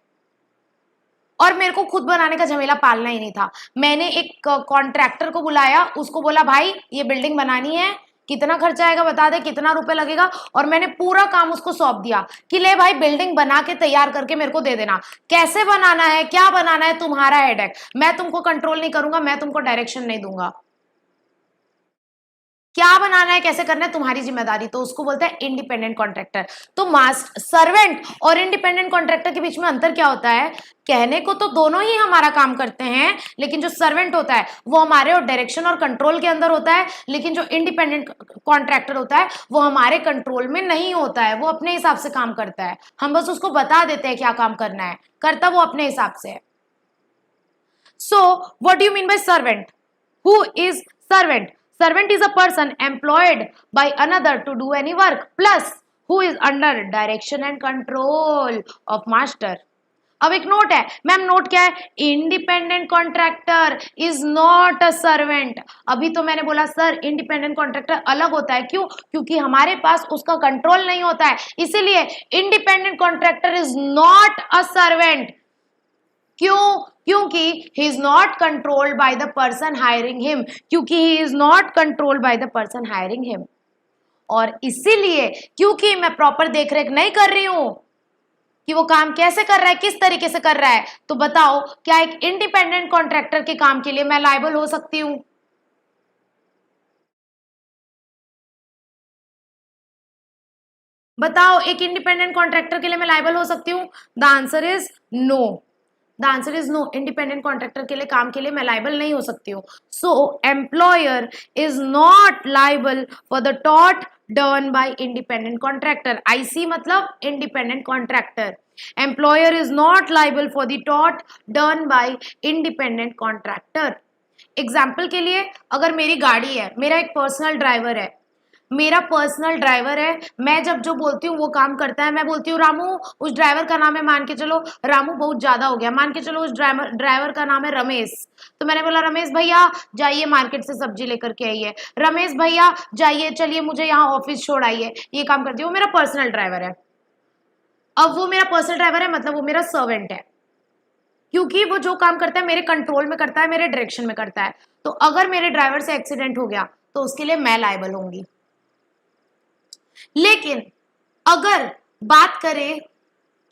और मेरे को खुद बनाने का झमेला पालना ही नहीं था। मैंने एक कॉन्ट्रैक्टर को बुलाया, उसको बोला भाई ये बिल्डिंग बनानी है, कितना खर्चा आएगा बता दे, कितना रुपए लगेगा, और मैंने पूरा काम उसको सौंप दिया कि ले भाई बिल्डिंग बना के तैयार करके मेरे को दे देना। कैसे बनाना है, क्या बनाना है, तुम्हारा हेडेक, मैं तुमको कंट्रोल नहीं करूंगा, मैं तुमको डायरेक्शन नहीं दूंगा। क्या बनाना है, कैसे करना है, तुम्हारी जिम्मेदारी। तो उसको बोलते हैं इंडिपेंडेंट कॉन्ट्रैक्टर। तो मास्ट सर्वेंट और इंडिपेंडेंट कॉन्ट्रैक्टर के बीच में अंतर क्या होता है? कहने को तो दोनों ही हमारा काम करते हैं, लेकिन जो सर्वेंट होता है वो हमारे और डायरेक्शन और कंट्रोल के अंदर होता है, लेकिन जो इंडिपेंडेंट कॉन्ट्रैक्टर होता है वो हमारे कंट्रोल में नहीं होता है, वो अपने हिसाब से काम करता है। हम बस उसको बता देते हैं क्या काम करना है, करता वो अपने हिसाब से है। So, what do you mean by servant? Who is servant? Servant is a person employed by another to do any work, plus who is under direction and control of master. अब एक नोट है ma'am, note क्या है? Independent contractor is not a servant. अभी तो मैंने बोला sir independent contractor अलग होता है, क्यों? क्योंकि हमारे पास उसका कंट्रोल नहीं होता है, इसीलिए independent contractor is not a servant. क्यों? क्योंकि he is not controlled by the person hiring him, क्योंकि he is not controlled by the person hiring him. और इसीलिए क्योंकि मैं प्रॉपर देखरेख नहीं कर रही हूं कि वो काम कैसे कर रहा है, किस तरीके से कर रहा है, तो बताओ क्या एक इंडिपेंडेंट कॉन्ट्रैक्टर के काम के लिए मैं लायबल हो सकती हूं? बताओ एक इंडिपेंडेंट कॉन्ट्रैक्टर के लिए मैं लायबल हो सकती हूँ? The answer is no. The answer is no, independent contractor के लिए काम के लिए मैं लाइबल नहीं हो सकती हूँ। So employer is not liable for the टॉट done by independent contractor. IC मतलब independent contractor. Employer is not liable for the टॉट done by independent contractor. Example के लिए, अगर मेरी गाड़ी है, मेरा एक पर्सनल ड्राइवर है, मेरा पर्सनल ड्राइवर है, मैं जब जो बोलती हूँ वो काम करता है। मैं बोलती हूँ रामू, उस ड्राइवर का नाम है, मान के चलो रामू बहुत ज्यादा हो गया, मान के चलो उस ड्राइवर का नाम है रमेश। तो मैंने बोला रमेश भैया जाइए मार्केट से सब्जी लेकर के आइए, रमेश भैया जाइए, चलिए मुझे यहाँ ऑफिस छोड़ आइए, ये काम करती है। वो मेरा पर्सनल ड्राइवर है। अब वो मेरा पर्सनल ड्राइवर है मतलब वो मेरा सर्वेंट है, क्योंकि वो जो काम करता है मेरे कंट्रोल में करता है, मेरे डायरेक्शन में करता है। तो अगर मेरे ड्राइवर से एक्सीडेंट हो गया तो उसके लिए मैं लायबल होंगी। लेकिन अगर बात करें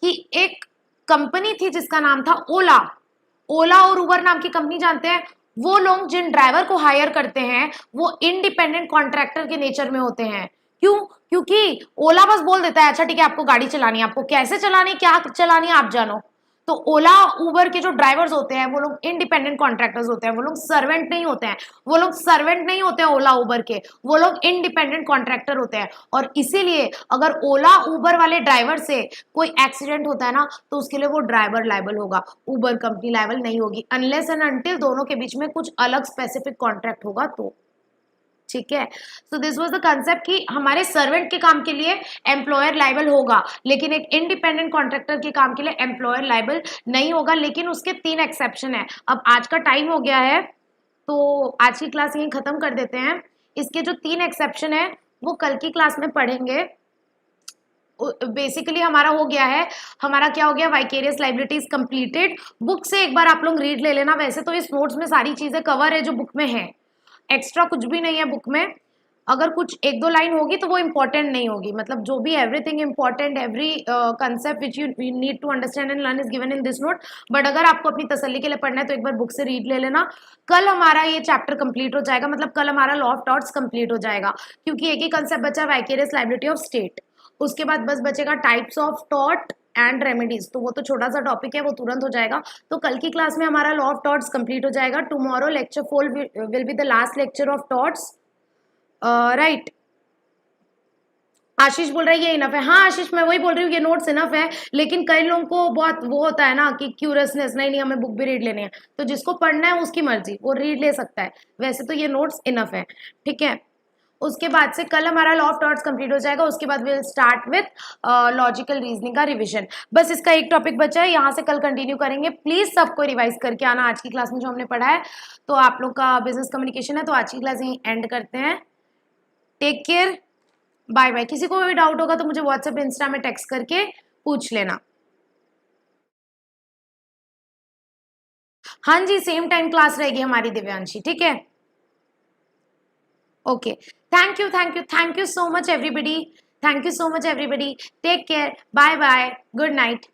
कि एक कंपनी थी जिसका नाम था ओला, ओला और उबर नाम की कंपनी जानते हैं, वो लोग जिन ड्राइवर को हायर करते हैं वो इंडिपेंडेंट कॉन्ट्रैक्टर के नेचर में होते हैं। क्यों? क्योंकि ओला बस बोल देता है अच्छा ठीक है आपको गाड़ी चलानी है, आपको कैसे चलानी, क्या चलानी है आप जानो। तो ओला उबर के जो ड्राइवर्स होते हैं वो लोग इंडिपेंडेंट कॉन्ट्रैक्टर्स होते हैं, वो लोग सर्वेंट नहीं होते हैं, वो लोग सर्वेंट नहीं होते हैं ओला उबर के, वो लोग इंडिपेंडेंट कॉन्ट्रैक्टर होते हैं। और इसीलिए अगर ओला उबर वाले ड्राइवर से कोई एक्सीडेंट होता है ना तो उसके लिए वो ड्राइवर लायबल होगा, उबर कंपनी लायबल नहीं होगी, अनलेस एंड अनटिल दोनों के बीच में कुछ अलग स्पेसिफिक कॉन्ट्रैक्ट होगा तो। ठीक है। सो दिस वाज द कंसेप्ट कि हमारे सर्वेंट के काम के लिए एम्प्लॉयर लाइबल होगा, लेकिन एक इंडिपेंडेंट कॉन्ट्रैक्टर के काम के लिए एम्प्लॉयर लाइबल नहीं होगा, लेकिन उसके 3 एक्सेप्शन है। अब आज का टाइम हो गया है, तो आज की क्लास यहीं खत्म कर देते हैं। इसके जो 3 एक्सेप्शन है वो कल की क्लास में पढ़ेंगे। बेसिकली हमारा हो गया है, हमारा क्या हो गया, वाइकेरियस लाइबिलिटीज कंप्लीटेड। बुक से एक बार आप लोग रीड ले लेना। वैसे तो इस नोट्स में सारी चीजें कवर है जो बुक में है, एक्स्ट्रा कुछ भी नहीं है बुक में। अगर कुछ एक दो लाइन होगी तो वो इम्पोर्टेंट नहीं होगी, मतलब जो भी everything important, every concept which you need to understand and learn is given in this note. But अगर आपको अपनी तसल्ली के लिए पढ़ना है तो एक बार बुक से रीड ले लेना। कल हमारा ये चैप्टर कंप्लीट हो जाएगा, मतलब कल हमारा लॉ ऑफ टॉर्ट्स कंप्लीट हो जाएगा, क्योंकि एक ही कंसेप्ट बचा, वाइकेरियस लायबिलिटी ऑफ स्टेट। उसके बाद बस बचेगा types of tort and remedies, तो वो तो छोटा सा टॉपिक है, वो तुरंत हो जाएगा। तो कल की क्लास में हमारा लॉ ऑफ टॉर्ट्स कंप्लीट हो जाएगा। Tomorrow lecture 4 will be the last lecture of torts, right. Ashish बोल रहा है ये इनफ है। हाँ आशीष, मैं वही बोल रही हूँ, ये नोट्स इनफ है, लेकिन कई लोगों को बहुत वो होता है ना कि क्यूरियसनेस, नहीं हमें बुक भी रीड लेनी है, तो जिसको पढ़ना है उसकी मर्जी, वो रीड ले सकता है। वैसे तो ये नोट्स इनफ है, ठीक है। उसके बाद से कल हमारा लॉ ऑफ टॉर्ट्स कंप्लीट हो जाएगा। उसके बाद will start with logical reasoning का रिवीजन। बस इसका एक टॉपिक बचा है, यहाँ से कल कंटिन्यू करेंगे। प्लीज सबको रिवाइज करके आना आज की क्लास में जो हमने पढ़ा है। तो आप लोग का बिजनेस कम्युनिकेशन है, तो आज की क्लास यहीं एंड करते हैं। Take care, bye bye. किसी को भी डाउट होगा तो मुझे व्हाट्सएप इंस्टा में टेक्स्ट करके पूछ लेना। हाँ जी, सेम टाइम क्लास रहेगी हमारी दिव्यांशी, ठीक है। Okay, thank you thank you thank you so much everybody, thank you so much everybody. Take care, bye bye, good night.